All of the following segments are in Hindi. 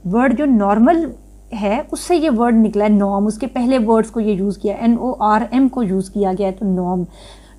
वर्ड जो नॉर्मल है उससे ये वर्ड निकला है नॉर्म, उसके पहले वर्ड्स को ये यूज़ किया, NORM को यूज़ किया गया है, तो नॉर्म,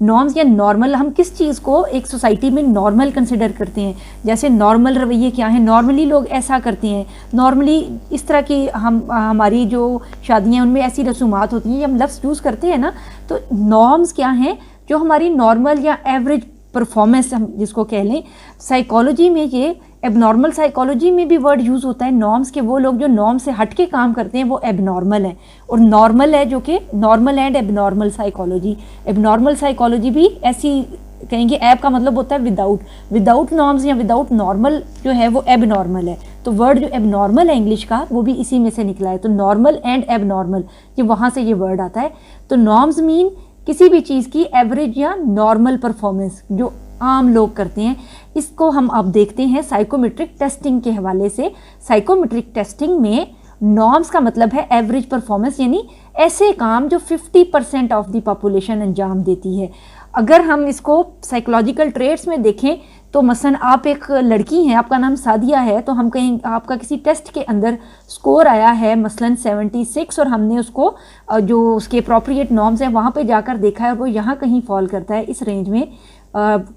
नॉर्म्स या नॉर्मल, हम किस चीज़ को एक सोसाइटी में नॉर्मल कंसिडर करते हैं। जैसे नॉर्मल रवैये क्या हैं, नॉर्मली लोग ऐसा करते हैं, नॉर्मली इस तरह की हमारी जो शादियाँ उनमें ऐसी रसूमात होती हैं, हम लफ्ज़ यूज़ करते हैं ना, तो नॉर्म्स क्या हैं, जो हमारी नॉर्मल या एवरेज परफॉर्मेंस हम जिसको कह लें। साइकोलॉजी में ये एबनॉर्मल साइकोलॉजी में भी वर्ड यूज़ होता है नॉर्म्स के, वो लोग जो नॉर्म से हट के काम करते हैं वो एबनॉर्मल हैं, और नॉर्मल है जो कि normal and abnormal psychology. Abnormal psychology भी ऐसी कहेंगे, ऐब का मतलब होता है विदाउट नॉर्म्स या विदाउट नॉर्मल जो है वो एबनॉर्मल है। तो वर्ड जो एबनॉर्मल है इंग्लिश का वो भी इसी में से निकला है। तो नॉर्मल एंड एबनॉर्मल ये वहाँ से ये वर्ड आता है। तो नॉर्म्स मीन किसी भी चीज़ की एवरेज या नॉर्मल परफॉर्मेंस जो आम लोग करते हैं। इसको हम अब देखते हैं साइकोमेट्रिक टेस्टिंग के हवाले से। साइकोमेट्रिक टेस्टिंग में नॉर्म्स का मतलब है एवरेज परफॉर्मेंस, यानी ऐसे काम जो 50% ऑफ द पॉपुलेशन अंजाम देती है। अगर हम इसको साइकोलॉजिकल ट्रेट्स में देखें तो मसलन आप एक लड़की हैं, आपका नाम सादिया है, तो हम कहें आपका किसी टेस्ट के अंदर स्कोर आया है मसलन 76, और हमने उसको जो उसके अप्रोप्रिएट नॉर्म्स हैं वहाँ पे जाकर देखा है और वो यहाँ कहीं फॉल करता है इस रेंज में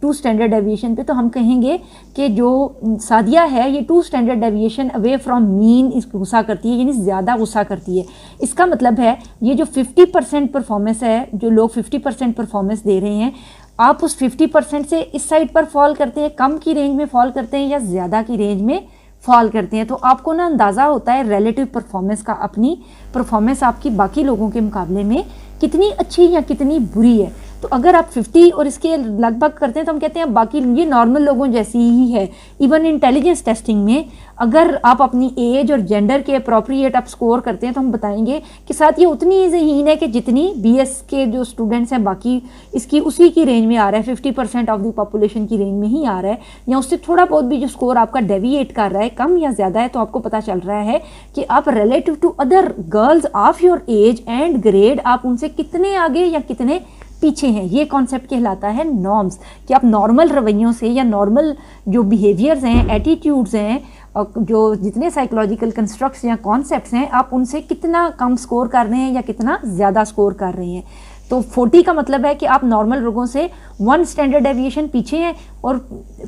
2 स्टैंडर्ड डेविएशन पे, तो हम कहेंगे कि जो सादिया है ये 2 standard deviation away from mean इस गुस्सा करती है, यानी ज़्यादा गुस्सा करती है। इसका मतलब है ये जो 50% परफॉर्मेंस है, जो लोग 50% परफॉर्मेंस दे रहे हैं, आप उस 50% से इस साइड पर फॉल करते हैं, कम की रेंज में फॉल करते हैं या ज़्यादा की रेंज में फॉल करते हैं। तो आपको ना अंदाज़ा होता है रिलेटिव परफॉर्मेंस का, अपनी परफॉर्मेंस आपकी बाकी लोगों के मुकाबले में कितनी अच्छी या कितनी बुरी है। तो अगर आप 50 और इसके लगभग करते हैं तो हम कहते हैं बाकी ये नॉर्मल लोगों जैसी ही है। इवन इंटेलिजेंस टेस्टिंग में अगर आप अपनी एज और जेंडर के अप्रोप्रिएट आप स्कोर करते हैं तो हम बताएंगे कि साथ ये उतनी ज़हीन है कि जितनी BS के जो स्टूडेंट्स हैं बाकी इसकी उसी की रेंज में आ रहा है, 50% ऑफ द पॉपुलेशन की रेंज में ही आ रहा है, या उससे थोड़ा बहुत भी जो स्कोर आपका डेविएट कर रहा है कम या ज़्यादा है, तो आपको पता चल रहा है कि आप relative to other girls of your age and grade आप उनसे कितने आगे या कितने पीछे हैं। ये कॉन्सेप्ट कहलाता है नॉर्म्स, कि आप नॉर्मल रवैयों से या नॉर्मल जो बिहेवियर्स हैं, एटीट्यूड्स हैं, जो जितने साइकोलॉजिकल कंस्ट्रक्ट्स या कॉन्सेप्ट्स हैं, आप उनसे कितना कम स्कोर कर रहे हैं या कितना ज़्यादा स्कोर कर रहे हैं। तो 40 का मतलब है कि आप नॉर्मल लोगों से 1 स्टैंडर्ड डेविएशन पीछे हैं, और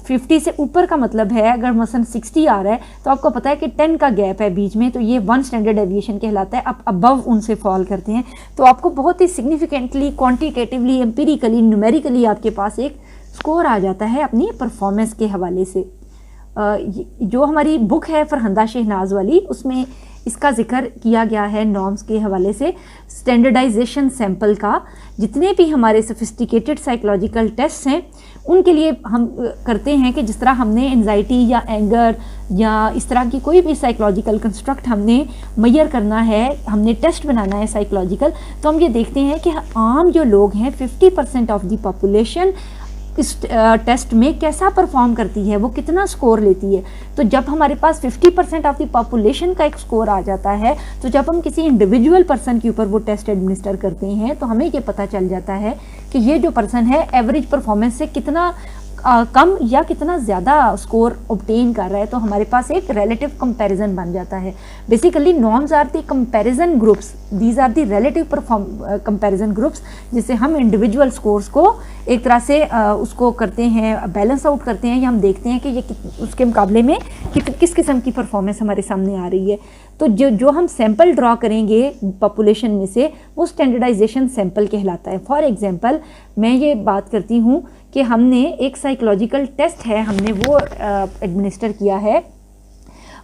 50 से ऊपर का मतलब है अगर मसलन 60 आ रहा है तो आपको पता है कि 10 का गैप है बीच में, तो ये 1 स्टैंडर्ड डेविएशन कहलाता है। आप अबव उनसे फॉल करते हैं, तो आपको बहुत ही सिग्निफिकेंटली, क्वांटिटेटिवली, एम्पिरिकली, न्यूमेरिकली आपके पास एक स्कोर आ जाता है अपनी परफॉर्मेंस के हवाले से। जो हमारी बुक है फरहंदा शहनाज वाली, उसमें इसका जिक्र किया गया है नॉर्म्स के हवाले से। स्टैंडर्डाइजेशन सैंपल का जितने भी हमारे सोफिस्टिकेटेड साइकोलॉजिकल टेस्ट हैं उनके लिए हम करते हैं कि जिस तरह हमने एंजाइटी या एंगर या इस तरह की कोई भी साइकोलॉजिकल कंस्ट्रक्ट हमने मैयर करना है, हमने टेस्ट बनाना है साइकोलॉजिकल, तो हम ये देखते हैं कि आम जो लोग हैं 50% ऑफ द पॉपुलेशन इस टेस्ट में कैसा परफॉर्म करती है, वो कितना स्कोर लेती है। तो जब हमारे पास 50% ऑफ द पॉपुलेशन का एक स्कोर आ जाता है, तो जब हम किसी इंडिविजुअल पर्सन के ऊपर वो टेस्ट एडमिनिस्टर करते हैं तो हमें ये पता चल जाता है कि ये जो पर्सन है एवरेज परफॉर्मेंस से कितना कम या कितना ज़्यादा स्कोर ऑब्टेन कर रहा है। तो हमारे पास एक रिलेटिव कंपैरिजन बन जाता है। Basically norms are the comparison groups, these are the relative comparison groups, जिससे हम इंडिविजुअल स्कोर्स को एक तरह से उसको करते हैं, बैलेंस आउट करते हैं, या हम देखते हैं कि ये उसके मुकाबले में किस किस्म की परफॉर्मेंस हमारे सामने आ रही है। तो जो हम सैंपल ड्रॉ करेंगे पॉपुलेशन में से, वो स्टैंडर्डाइजेशन सैंपल कहलाता है। फॉर एग्जांपल मैं ये बात करती हूँ कि हमने एक साइकोलॉजिकल टेस्ट है, हमने वो एडमिनिस्टर किया है,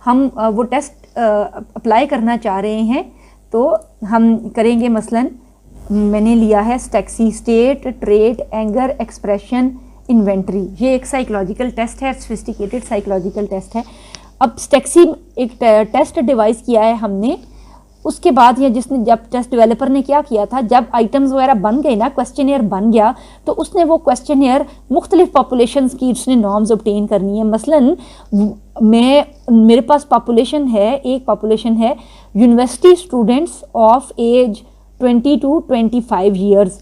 हम वो टेस्ट अप्लाई करना चाह रहे हैं, तो हम करेंगे मसलन मैंने लिया है STAXI, state, trait, anger, expression, inventory. ये एक साइकोलॉजिकल टेस्ट है, सोफिस्टिकेटेड साइकोलॉजिकल टेस्ट है। अब स्टैक्सी एक टेस्ट डिवाइस किया है हमने, उसके बाद या जिसने जब टेस्ट डेवलपर ने क्या किया था, जब आइटम्स वगैरह बन गए ना, क्वेश्चनियर बन गया, तो उसने वो क्वेश्चनियर मुख्तलिफ पॉपुलेशंस की उसने नॉर्म्स ऑब्टेन करनी है। मसलन मेरे पास पॉपुलेशन है, एक पॉपुलेशन है university students of age 20 to 25 years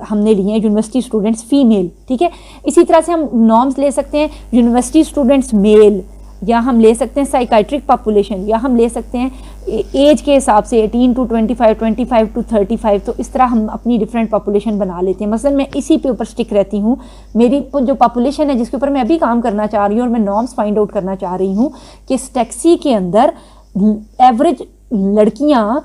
हमने लिए हैं, यूनिवर्सिटी स्टूडेंट्स फीमेल, ठीक है। इसी तरह से हम नॉर्म्स ले सकते हैं, यूनिवर्सिटी स्टूडेंट्स मेल, या हम ले सकते हैं साइकाइट्रिक पॉपुलेशन, या हम ले सकते हैं एज के हिसाब से 18 to 25, 25 to 35। तो इस तरह हम अपनी डिफरेंट पॉपुलेशन बना लेते हैं। मसलन मैं इसी पे ऊपर स्टिक रहती हूँ, मेरी जो पॉपुलेशन है जिसके ऊपर मैं अभी काम करना चाह रही हूँ और मैं नॉर्म्स फाइंड आउट करना चाह रही हूँ कि स्टैक्सी के अंदर एवरेज लड़कियाँ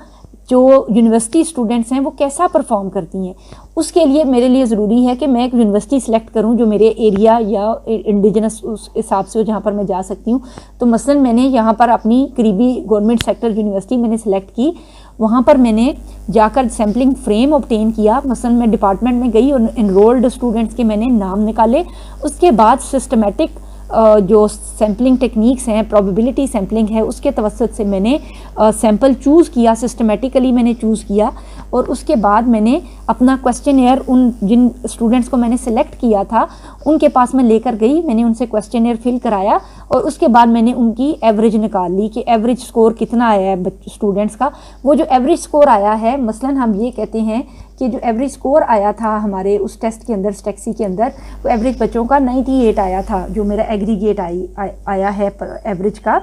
जो यूनिवर्सिटी स्टूडेंट्स हैं वो कैसा परफॉर्म करती हैं। उसके लिए मेरे लिए ज़रूरी है कि मैं एक यूनिवर्सिटी सिलेक्ट करूं जो मेरे एरिया या इंडिजिनस उस हिसाब से हो जहाँ पर मैं जा सकती हूँ। तो मसलन मैंने यहाँ पर अपनी करीबी गवर्नमेंट सेक्टर यूनिवर्सिटी मैंने सिलेक्ट की, वहाँ पर मैंने जाकर सैम्पलिंग फ्रेम ऑब्टेन किया। मसलन मैं डिपार्टमेंट में गई और इनरोल्ड स्टूडेंट्स के मैंने नाम निकाले। उसके बाद सिस्टमेटिक जो सैम्पलिंग टेक्निक्स हैं, प्रोबेबिलिटी सैम्पलिंग है, उसके तवसत से मैंने सैम्पल चूज़ किया, सिस्टमेटिकली मैंने चूज़ किया। और उसके बाद मैंने अपना क्वेश्चनेयर उन जिन स्टूडेंट्स को मैंने सेलेक्ट किया था उनके पास मैं लेकर गई, मैंने उनसे क्वेश्चनेयर फिल कराया और उसके बाद मैंने उनकी एवरेज निकाल ली कि एवरेज स्कोर कितना आया है स्टूडेंट्स का। वो जो एवरेज स्कोर आया है, मसलन हम ये कहते हैं कि जो एवरेज स्कोर आया था हमारे उस टेस्ट के अंदर, स्टैक्सी के अंदर, वो एवरेज बच्चों का 98 आया था, जो मेरा एग्रीगेट आया है एवरेज का।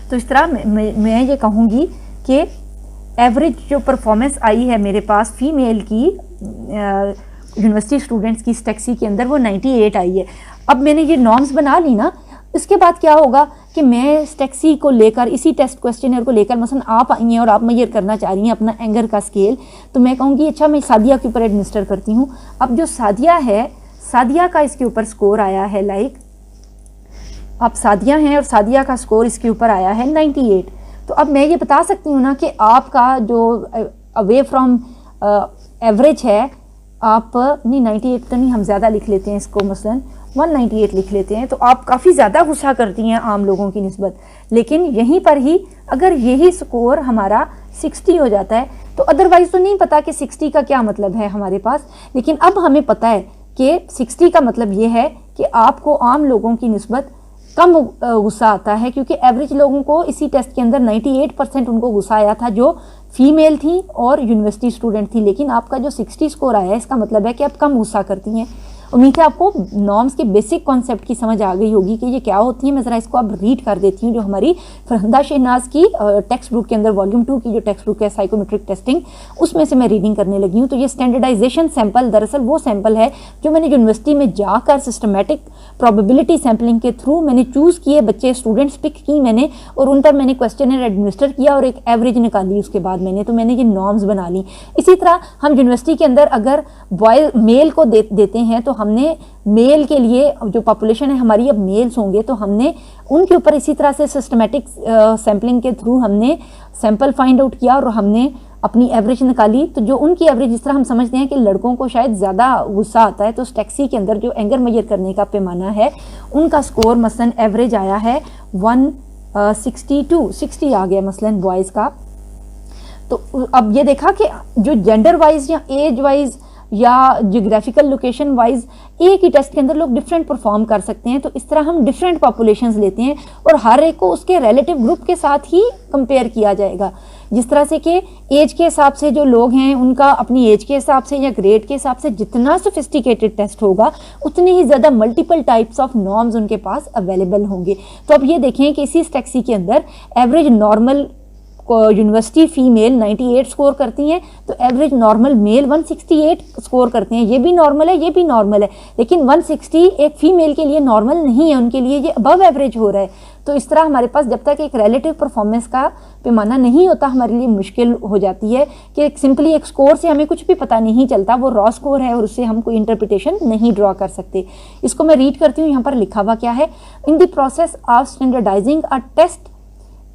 तो इस तरह मैं ये कहूँगी कि एवरेज जो परफॉर्मेंस आई है मेरे पास फीमेल की यूनिवर्सिटी स्टूडेंट्स की स्टैक्सी के अंदर, वो 98 आई है। अब मैंने ये नॉर्म्स बना ली ना, इसके बाद क्या होगा कि मैं स्टैक्सी को लेकर, इसी टेस्ट क्वेश्चनर को लेकर, मसलन आप आई हैं और आप मेजर करना चाह रही हैं अपना एंगर का स्केल, तो मैं कहूँगी अच्छा मैं सादिया के ऊपर एडमिनिस्टर करती हूँ। अब जो सादिया है, सादिया का इसके ऊपर स्कोर आया है, लाइक आप सादिया हैं और सादिया का स्कोर इसके ऊपर आया है 98। तो अब मैं ये बता सकती हूँ ना कि आपका जो अवे फ्रॉम एवरेज है, आप नहीं 98 तो नहीं, हम ज़्यादा लिख लेते हैं इसको, मसलन 198 लिख लेते हैं। तो आप काफ़ी ज़्यादा गुस्सा करती हैं आम लोगों की निस्बत, लेकिन यहीं पर ही अगर यही स्कोर हमारा 60 हो जाता है, तो अदरवाइज़ तो नहीं पता कि 60 का क्या मतलब है हमारे पास, लेकिन अब हमें पता है कि 60 का मतलब ये है कि आपको आम लोगों की निस्बत कम गुस्सा आता है, क्योंकि एवरेज लोगों को इसी टेस्ट के अंदर 98% उनको गुस्सा आया था जो फीमेल थी और यूनिवर्सिटी स्टूडेंट थी। लेकिन आपका जो 60 स्कोर आया है, इसका मतलब है कि आप कम गुस्सा करती हैं। उम्मीद है आपको नॉर्म्स के बेसिक कॉन्सेप्ट की समझ आ गई होगी कि ये क्या होती है। मैं ज़रा इसको अब रीड कर देती हूँ, जो हमारी फरहंदा शहनाज की टेक्स्ट बुक के अंदर वॉल्यूम 2 की जो टेक्स्ट बुक है साइकोमेट्रिक टेस्टिंग, उसमें से मैं रीडिंग करने लगी हूँ। तो ये स्टैंडर्डाइजेशन सैंपल दरअसल वो सैंपल है जो मैंने यूनिवर्सिटी में जाकर सिस्टमेटिक प्रोबेबिलिटी सैम्पलिंग के थ्रू मैंने चूज़ किए बच्चे, स्टूडेंट्स पिक की मैंने, और उन पर मैंने क्वेश्चनर एडमिनिस्टर किया और एक एवरेज निकाली उसके बाद मैंने ये नॉर्म्स बना ली। इसी तरह हम यूनिवर्सिटी के अंदर अगर बॉय मेल को देते हैं, तो हमने मेल के लिए जो पॉपुलेशन है हमारी अब मेल्स होंगे, तो हमने उनके ऊपर इसी तरह से सिस्टमेटिक सैम्पलिंग के थ्रू हमने सैंपल फाइंड आउट किया और हमने अपनी एवरेज निकाली। तो जो उनकी एवरेज, जिस तरह हम समझते हैं कि लड़कों को शायद ज़्यादा गुस्सा आता है, तो स्टैक्सी के अंदर जो एंगर मेजर करने का पैमाना है, उनका स्कोर मसलन एवरेज आया है 162, 60 आ गया मसलन बॉयज़ का। तो अब ये देखा कि जो जेंडर वाइज या एज वाइज या जियोग्राफिकल लोकेशन वाइज एक ही टेस्ट के अंदर लोग डिफरेंट परफॉर्म कर सकते हैं। तो इस तरह हम डिफरेंट पॉपुलेशंस लेते हैं और हर एक को उसके रिलेटिव ग्रुप के साथ ही कंपेयर किया जाएगा। जिस तरह से कि एज के हिसाब से जो लोग हैं उनका अपनी एज के हिसाब से या ग्रेड के हिसाब से जितना सोफिस्टिकेटेड टेस्ट होगा, उतनी ही ज़्यादा मल्टीपल टाइप्स ऑफ नॉर्म्स उनके पास अवेलेबल होंगे। तो अब ये देखें कि इसी टैक्सी के अंदर average normal university female 98 score करती हैं, तो एवरेज नॉर्मल मेल 168 स्कोर करते हैं। ये भी नॉर्मल है, ये भी नॉर्मल है, लेकिन 160 एक फीमेल के लिए नॉर्मल नहीं है, उनके लिए ये अबव एवरेज हो रहा है। तो इस तरह हमारे पास जब तक एक रिलेटिव परफॉर्मेंस का पैमाना नहीं होता, हमारे लिए मुश्किल हो जाती है कि सिंपली एक स्कोर से हमें कुछ भी पता नहीं चलता, वो रॉ स्कोर है और उससे हम कोई इंटरप्रिटेशन नहीं ड्रॉ कर सकते। इसको मैं रीड करती हूँ, यहाँ पर लिखा हुआ क्या है। In the process of standardising a test,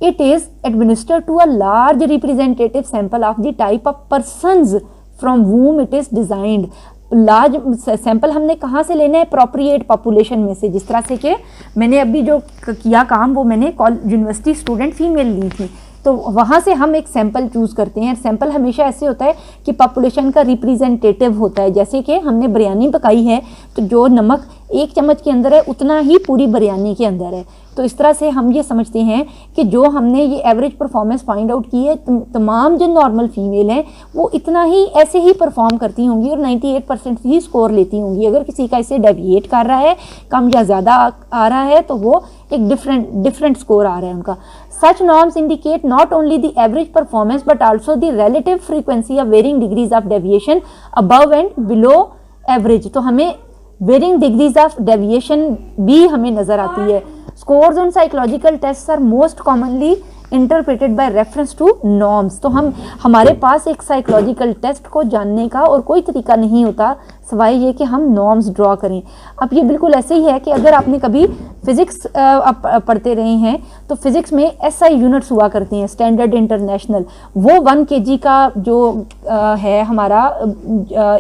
it is administered to a large representative sample of the type of persons from whom it is designed। Large sample हमने कहाँ से लेना है? अप्रोप्रिएट पॉपुलेशन में से। जिस तरह से कि मैंने अभी जो किया काम वो मैंने यूनिवर्सिटी स्टूडेंट फीमेल ली थी, तो वहाँ से हम एक सैंपल चूज़ करते हैं। सैंपल हमेशा ऐसे होता है कि पॉपुलेशन का रिप्रेजेंटेटिव होता है। जैसे कि हमने बिरयानी पकाई है, तो जो नमक 1 चम्मच के अंदर है उतना ही पूरी बिरयानी के अंदर है। तो इस तरह से हम ये समझते हैं कि जो हमने ये एवरेज परफॉर्मेंस फाइंड आउट की है, तमाम जो नॉर्मल फीमेल हैं वो इतना ही ऐसे ही परफॉर्म करती होंगी और 98% ही स्कोर लेती होंगी। अगर किसी का इससे डेविएट कर रहा है, कम या ज़्यादा आ रहा है, तो वो एक डिफरेंट स्कोर आ रहा है उनका। Such norms indicate not only the average performance but also the relative frequency of varying degrees of deviation above and below average। तो हमें varying degrees of deviation भी हमें नज़र आती है। Scores on psychological tests are most commonly interpreted by reference to norms. तो हमारे पास एक साइकोलॉजिकल टेस्ट को जानने का और कोई तरीका नहीं होता सिवाय ये कि हम नॉर्म्स ड्रॉ करें। अब ये बिल्कुल ऐसे ही है कि अगर आपने कभी फिजिक्स पढ़ते रहे हैं तो फिजिक्स में SI यूनिट्स हुआ करते हैं, स्टैंडर्ड इंटरनेशनल। वो 1 kg का जो है हमारा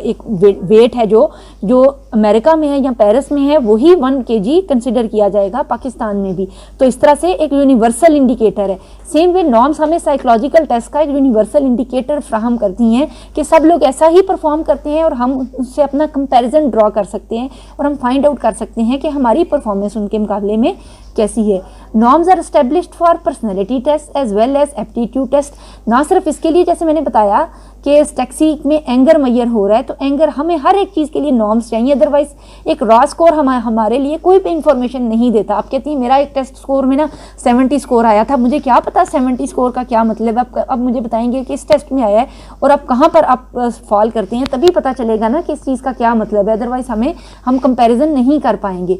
एक वेट है जो अमेरिका में है या पेरिस में है, वही 1 kg कंसिडर किया जाएगा पाकिस्तान में भी। तो इस तरह से एक यूनिवर्सल इंडिकेटर है। सेम वे नॉर्म्स हमें साइकोलॉजिकल टेस्ट का एक यूनिवर्सल इंडिकेटर फ्राहम करती हैं कि सब लोग ऐसा ही परफॉर्म करते हैं और हम उससे अपना कंपैरिजन ड्रॉ कर सकते हैं और हम फाइंड आउट कर सकते हैं कि हमारी परफॉर्मेंस उनके मुकाबले में कैसी है। Norms are established for personality test as well as aptitude test. ना सिर्फ इसके लिए, जैसे मैंने बताया कि टैक्सी में एंगर मैयर हो रहा है, तो एंगर हमें हर एक चीज़ के लिए नॉर्म्स चाहिए, अदरवाइज एक रॉ स्कोर हमारे लिए कोई भी इंफॉर्मेशन नहीं देता। आप कहती हैं मेरा एक टेस्ट स्कोर में ना 70 स्कोर आया था, मुझे क्या पता 70 स्कोर का क्या मतलब है। अब मुझे बताएंगे कि इस टेस्ट में आया है और आप कहाँ पर आप फॉल करते हैं, तभी पता चलेगा ना कि इस चीज़ का क्या मतलब है, अदरवाइज हम कंपेरिजन नहीं कर पाएंगे।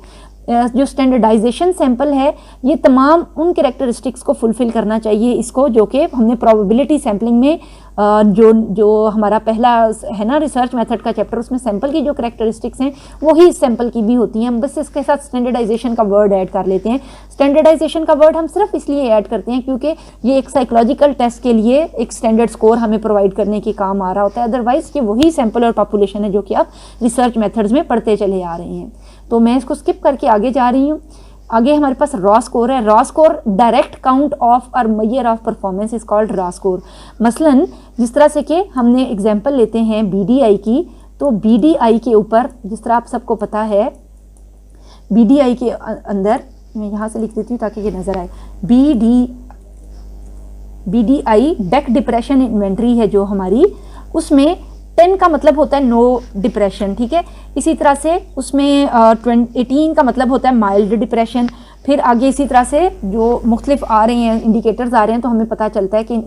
जो स्टैंडर्डाइजेशन सैंपल है ये तमाम उन कैरेक्टरिस्टिक्स को फुलफिल करना चाहिए इसको, जो कि हमने प्रोबेबिलिटी सैम्पलिंग में जो हमारा पहला है ना रिसर्च मेथड का चैप्टर, उसमें सैंपल की जो कैरेक्टरिस्टिक्स हैं वही इस सैंपल की भी होती हैं। हम बस इसके साथ स्टैंडर्डाइजेशन का वर्ड ऐड कर लेते हैं। स्टैंडर्डाइजेशन का वर्ड हम सिर्फ इसलिए ऐड करते हैं क्योंकि ये एक साइकोलॉजिकल टेस्ट के लिए एक स्टैंडर्ड स्कोर हमें प्रोवाइड करने के काम आ रहा होता है। अदरवाइज ये वही सैंपल और पॉपुलेशन है जो कि आप रिसर्च मेथड्स में पढ़ते चले आ रहे हैं। तो मैं इसको स्किप करके आगे जा रही हूँ। आगे हमारे पास रॉ स्कोर है। Raw score direct count of और measure of performance is called raw score. मसलन जिस तरह से कि हमने एग्जांपल लेते हैं BDI की, तो BDI के ऊपर जिस तरह आप सबको पता है BDI के अंदर, मैं यहाँ से लिख देती हूँ ताकि ये नज़र आए, BDI बैक डिप्रेशन इन्वेंट्री है जो हमारी, उसमें 10 का मतलब होता है नो डिप्रेशन, ठीक है। इसी तरह से उसमें 18 का मतलब होता है माइल्ड डिप्रेशन। फिर आगे इसी तरह से जो मुख्तलिफ आ रहे हैं इंडिकेटर्स आ रहे हैं, तो हमें पता चलता है कि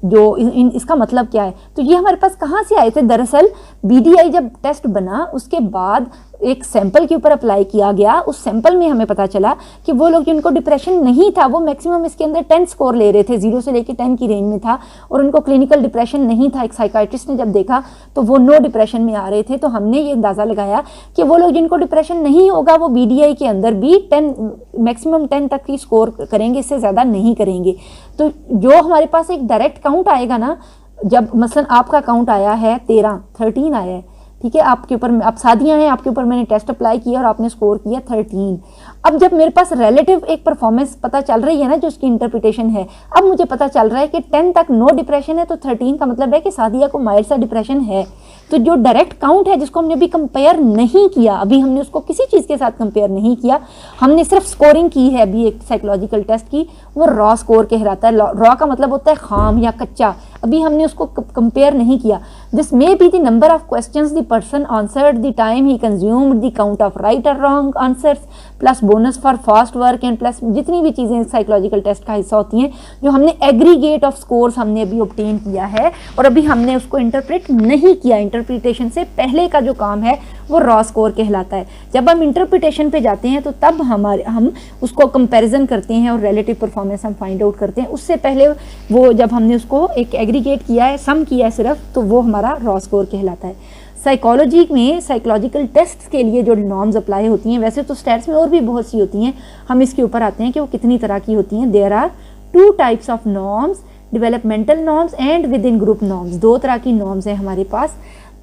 जो इसका मतलब क्या है। तो ये हमारे पास कहाँ से आए थे? दरअसल BDI जब टेस्ट बना उसके बाद एक सैंपल के ऊपर अप्लाई किया गया, उस सैंपल में हमें पता चला कि वो लोग जिनको डिप्रेशन नहीं था वो मैक्सिमम इसके अंदर 10 स्कोर ले रहे थे, 0 से लेकर 10 की रेंज में था, और उनको क्लिनिकल डिप्रेशन नहीं था। एक साइकाइट्रिस्ट ने जब देखा तो वो नो डिप्रेशन में आ रहे थे। तो हमने ये अंदाज़ा लगाया कि वो लोग जिनको डिप्रेशन नहीं होगा वो BDI के अंदर भी 10 मैक्सिमम 10 तक ही स्कोर करेंगे, इससे ज़्यादा नहीं करेंगे। तो जो हमारे पास एक डायरेक्ट काउंट आएगा ना, जब मसलन आपका काउंट आया है 13 आया है, ठीक है, आपके ऊपर आप शादियां हैं, आपके ऊपर मैंने टेस्ट अप्लाई किया और आपने स्कोर किया 13। अब जब मेरे पास रिलेटिव एक परफॉर्मेंस पता चल रही है ना, जो उसकी इंटरप्रिटेशन है, अब मुझे पता चल रहा है कि 10 तक नो डिप्रेशन है, तो 13 का मतलब है कि सादिया को माइल्ड सा डिप्रेशन है। तो जो डायरेक्ट काउंट है जिसको हमने अभी कंपेयर नहीं किया, अभी हमने उसको किसी चीज़ के साथ कंपेयर नहीं किया, हमने सिर्फ स्कोरिंग की है अभी एक साइकोलॉजिकल टेस्ट की, वो रॉ स्कोर कहलाता है। रॉ का मतलब होता है खाम या कच्चा, अभी हमने उसको कंपेयर नहीं किया। This may be the number of questions the person answered, the time he consumed, the count of right और wrong answers, plus bonus for fast work and plus जितनी भी चीज़ें साइकोलॉजिकल टेस्ट का हिस्सा होती हैं, जो हमने एग्रीगेट ऑफ स्कोर्स हमने अभी ऑब्टेन किया है और अभी हमने उसको इंटरप्रेट नहीं किया। इंटरप्रिटेशन से पहले का जो काम है वो रॉ स्कोर कहलाता है। जब हम इंटरप्रिटेशन पे जाते हैं तो तब हम उसको कंपैरिजन करते हैं और रिलेटिव परफॉर्मेंस हम फाइंड आउट करते हैं। उससे पहले वो जब हमने उसको एक एग्रीगेट किया है, सम किया है सिर्फ, तो वो हमारा रॉ स्कोर कहलाता है। साइकोलॉजी में साइकोलॉजिकल टेस्ट के लिए जो नॉर्म्स अप्लाई होती हैं, वैसे तो स्टैट्स में और भी बहुत सी होती हैं, हम इसके ऊपर आते हैं कि वो कितनी तरह की होती हैं। There are 2 types of norms, developmental norms and within group norms. 2 तरह की नॉर्म्स हैं हमारे पास।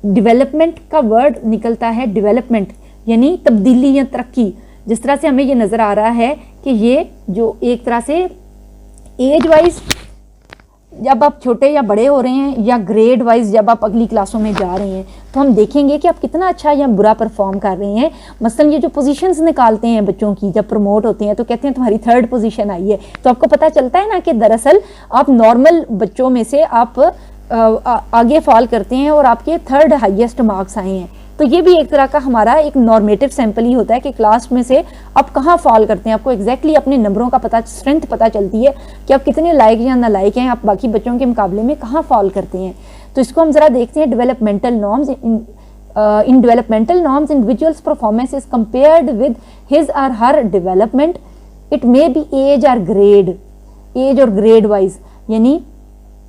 डेवलपमेंट का वर्ड निकलता है डेवलपमेंट, यानी तब्दीली या तरक्की। जिस तरह से हमें ये नज़र आ रहा है कि ये जो एक तरह से एज वाइज जब आप छोटे या बड़े हो रहे हैं या ग्रेड वाइज जब आप अगली क्लासों में जा रहे हैं तो हम देखेंगे कि आप कितना अच्छा या बुरा परफॉर्म कर रहे हैं। मसलन ये जो पोजीशंस निकालते हैं बच्चों की जब प्रमोट होते हैं तो कहते हैं तुम्हारी 3rd पोजीशन आई है, तो आपको पता चलता है ना कि दरअसल आप नॉर्मल बच्चों में से आप आगे फॉल करते हैं और आपके 3rd हाईएस्ट मार्क्स आए हैं। तो ये भी एक तरह का हमारा एक नॉर्मेटिव सैंपल ही होता है कि क्लास में से आप कहाँ फॉल करते हैं। आपको एग्जैक्टली अपने नंबरों का पता, स्ट्रेंथ पता चलती है कि आप कितने लायक या नालायक हैं, आप बाकी बच्चों के मुकाबले में कहाँ फॉल करते हैं। तो इसको हम ज़रा देखते हैं। Developmental norms, in developmental norms individuals performance is compared with his और her development, it may be age और ग्रेड, एज और ग्रेड वाइज। यानी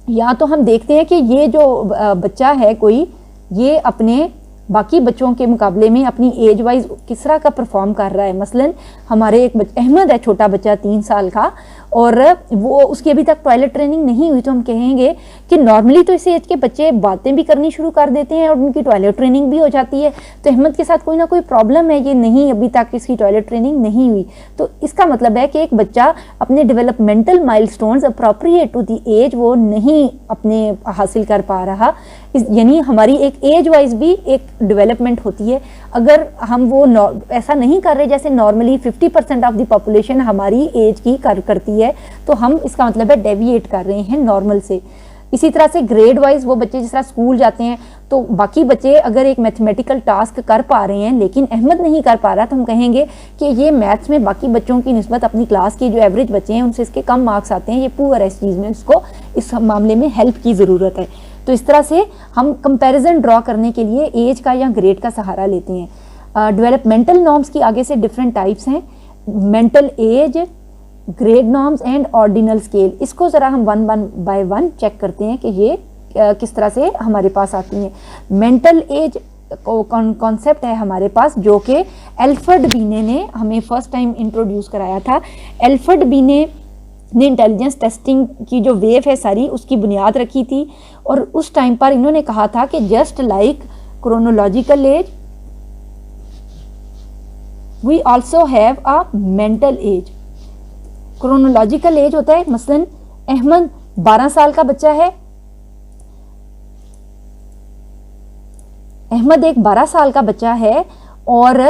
या तो हम देखते हैं कि ये जो बच्चा है कोई, ये अपने बाकी बच्चों के मुकाबले में अपनी एज वाइज किस तरह का परफॉर्म कर रहा है। मसलन हमारे एक अहमद है, छोटा बच्चा 3 साल का, और वो उसकी अभी तक टॉयलेट ट्रेनिंग नहीं हुई, तो हम कहेंगे कि नॉर्मली तो इस एज के बच्चे बातें भी करनी शुरू कर देते हैं और उनकी टॉयलेट ट्रेनिंग भी हो जाती है। तो अहमद के साथ कोई ना कोई प्रॉब्लम है, ये नहीं, अभी तक इसकी टॉयलेट ट्रेनिंग नहीं हुई। तो इसका मतलब है कि एक बच्चा अपने developmental milestones appropriate to the age वो नहीं अपने हासिल कर पा रहा। यानी हमारी एक एज वाइज भी एक डेवलपमेंट होती है। अगर हम वो ऐसा नहीं कर रहे जैसे नॉर्मली 50% ऑफ द पॉपुलेशन हमारी एज की करती है, तो हम इसका मतलब है डेविएट कर रहे हैं नॉर्मल से। इसी तरह से ग्रेड वाइज वो बच्चे जिस तरह स्कूल जाते हैं तो बाकी बच्चे अगर एक मैथमेटिकल टास्क कर पा रहे हैं लेकिन अहमद नहीं कर पा रहा, तो हम कहेंगे कि ये मैथ्स में बाकी बच्चों की निस्बत अपनी क्लास के जो एवरेज बच्चे हैं उनसे इसके कम मार्क्स आते हैं, ये पुअर है इस चीज़ में, उसको इस मामले में हेल्प की ज़रूरत है। तो इस तरह से हम कंपैरिजन ड्रॉ करने के लिए एज का या ग्रेड का सहारा लेते हैं। डेवलपमेंटल नॉर्म्स की आगे से डिफरेंट टाइप्स हैं, mental as, grade norms and ordinal scale. इसको ज़रा हम 1 बाय 1 चेक करते हैं कि ये किस तरह से हमारे पास आती हैं। मेंटल एज कॉन्सेप्ट है हमारे पास जो कि एल्फ्रेड बीने ने हमें फर्स्ट टाइम इंट्रोड्यूस कराया था। एल्फ्रेड बीने ने इंटेलिजेंस टेस्टिंग की जो वेव है सारी उसकी बुनियाद रखी थी, और उस टाइम पर इन्होंने कहा था कि just like chronological age we also have a mental age. Chronological age होता है, मसलन अहमद 12 साल का बच्चा है, अहमद एक 12 साल का बच्चा है और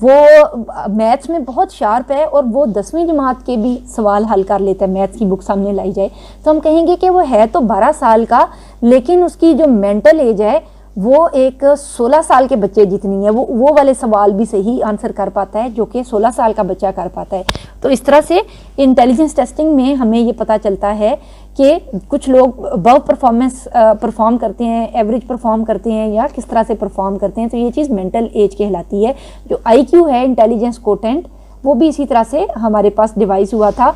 वो मैथ्स में बहुत शार्प है और वो 10वीं जमात के भी सवाल हल कर लेता है। मैथ्स की बुक सामने लाई जाए तो हम कहेंगे कि वो है तो 12 साल का, लेकिन उसकी जो मेंटल एज है वो एक 16 साल के बच्चे जितनी है। वो वाले सवाल भी सही आंसर कर पाता है जो कि 16 साल का बच्चा कर पाता है। तो इस तरह से इंटेलिजेंस टेस्टिंग में हमें ये पता चलता है कि कुछ लोग अबव परफॉर्मेंस परफॉर्म करते हैं, एवरेज परफॉर्म करते हैं या किस तरह से परफॉर्म करते हैं, तो ये चीज़ मेंटल एज कहलाती है। जो IQ है, इंटेलिजेंस कोटेंट, वो भी इसी तरह से हमारे पास डिवाइस हुआ था।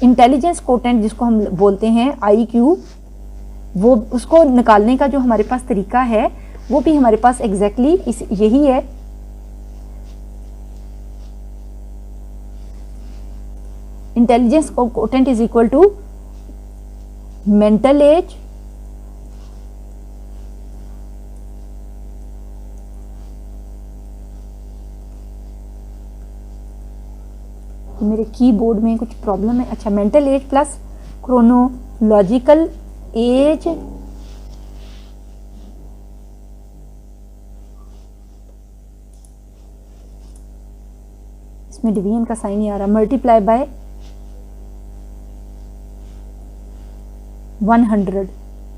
इंटेलिजेंस कोटेंट जिसको हम बोलते हैं IQ, वो उसको निकालने का जो हमारे पास तरीका है वो भी हमारे पास एग्जैक्टली यही है। Intelligence quotient is equal to mental age मेरे कीबोर्ड में कुछ प्रॉब्लम है। अच्छा, mental age plus chronological age इसमें डिवीजन का साइन नहीं आ रहा, मल्टीप्लाई बाय 100।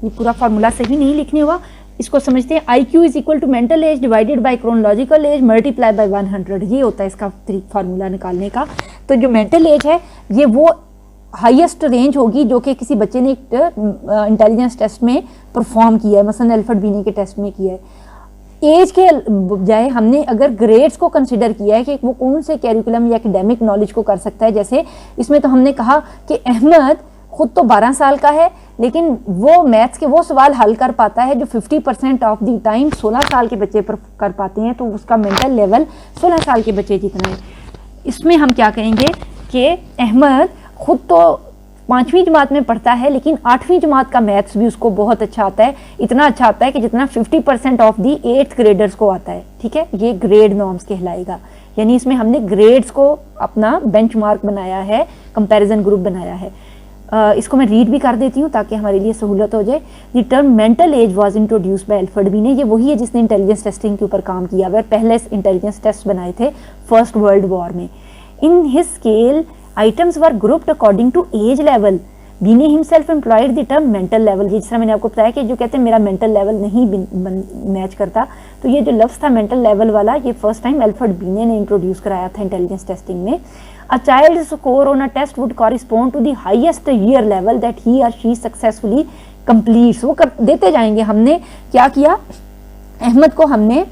ये पूरा फार्मूला सही नहीं लिखने हुआ, इसको समझते हैं। IQ is equal to mental age divided by chronological age multiply by 100, ये होता है इसका फार्मूला निकालने का। तो जो मेंटल एज है ये वो हाईएस्ट रेंज होगी जो कि किसी बच्चे ने इंटेलिजेंस टेस्ट में परफॉर्म किया है, मसलन एल्फ्रेड बीने के टेस्ट में किया है। एज के बजाय हमने अगर ग्रेड्स को कंसिडर किया है कि वो कौन से कैरिकुलम या एकेडमिक नॉलेज को कर सकता है, जैसे इसमें तो हमने कहा कि अहमद खुद तो 12 साल का है लेकिन वो मैथ्स के वो सवाल हल कर पाता है जो 50% ऑफ द टाइम 16 साल के बच्चे पर कर पाते हैं, तो उसका मेंटल लेवल 16 साल के बच्चे जितना है। इसमें हम क्या कहेंगे कि अहमद खुद तो 5वीं जमात में पढ़ता है लेकिन 8वीं जमात का मैथ्स भी उसको बहुत अच्छा आता है, इतना अच्छा आता है कि जितना 50% ऑफ दी 8th ग्रेडर्स को आता है। ठीक है, ये ग्रेड नॉर्म्स कहलाएगा। यानी इसमें हमने ग्रेड्स को अपना बेंचमार्क बनाया है, कंपैरिजन ग्रुप बनाया है। इसको मैं रीड भी कर देती हूँ ताकि हमारे लिए सहूलत हो जाए। The term mental as was introduced by Alfred बीने। ये वही है जिसने इंटेलिजेंस टेस्टिंग के ऊपर काम किया और पहले इंटेलिजेंस टेस्ट बनाए थे फर्स्ट वर्ल्ड वॉर में। In his scale items were grouped according to age level. Binet himself employed the term mental level. जिस तरह मैंने आपको बताया कि जो कहते हैं मेरा मेंटल लेवल नहीं मैच करता, तो ये जो लफ्ज़ था मेंटल लेवल वाला, ये फर्स्ट टाइम एल्फ्रेड बीने ने इंट्रोड्यूस कराया था इंटेलिजेंस टेस्टिंग में। A child's score on a test would correspond to the highest year level that he or she successfully completes। वो देते जाएंगे। हमने क्या किया, अहमद को हमने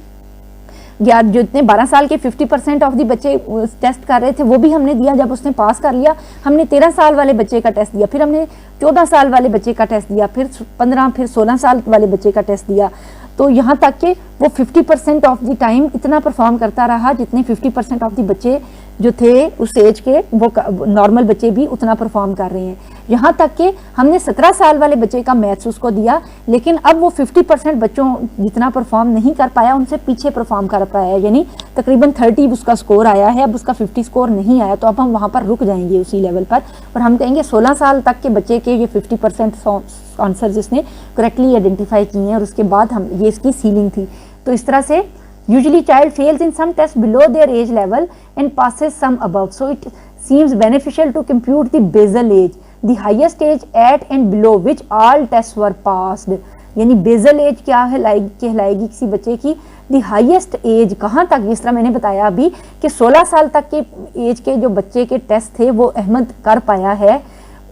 जो इतने 12 साल के 50% ऑफ दी बच्चे टेस्ट कर रहे थे वो भी हमने दिया। जब उसने पास कर लिया, हमने 13 साल वाले बच्चे का टेस्ट दिया, फिर हमने 14 साल वाले बच्चे का टेस्ट दिया, फिर 15 फिर 16 साल वाले बच्चे का टेस्ट दिया। तो यहाँ तक कि वो 50% ऑफ द टाइम इतना परफॉर्म करता रहा जितने 50% ऑफ द बच्चे जो थे उस एज के, वो नॉर्मल बच्चे भी उतना परफॉर्म कर रहे हैं। यहाँ तक कि हमने 17 साल वाले बच्चे का मैथ्स उसको दिया, लेकिन अब वो 50% बच्चों जितना परफॉर्म नहीं कर पाया उनसे पीछे परफॉर्म कर पाया, यानी तकरीबन 30 उसका स्कोर आया है। अब उसका 50 स्कोर नहीं आया, तो अब हम वहाँ पर रुक जाएंगे उसी लेवल पर और हम कहेंगे 16 साल तक के बच्चे के ये 50% आंसर जिसने करेक्टली आइडेंटिफाई किए हैं और उसके बाद हम ये इसकी सीलिंग थी। तो इस तरह से usually child fails in some tests below their age level and passes some above, so it seems beneficial to compute the basal age, the highest age at and below which all tests were passed। यानी बेजल एज क्या कहलाएगी किसी बच्चे की, दी हाईएस्ट एज कहाँ तक, जिस तरह मैंने बताया अभी कि 16 साल तक के एज के जो बच्चे के टेस्ट थे वो अहमद कर पाया है।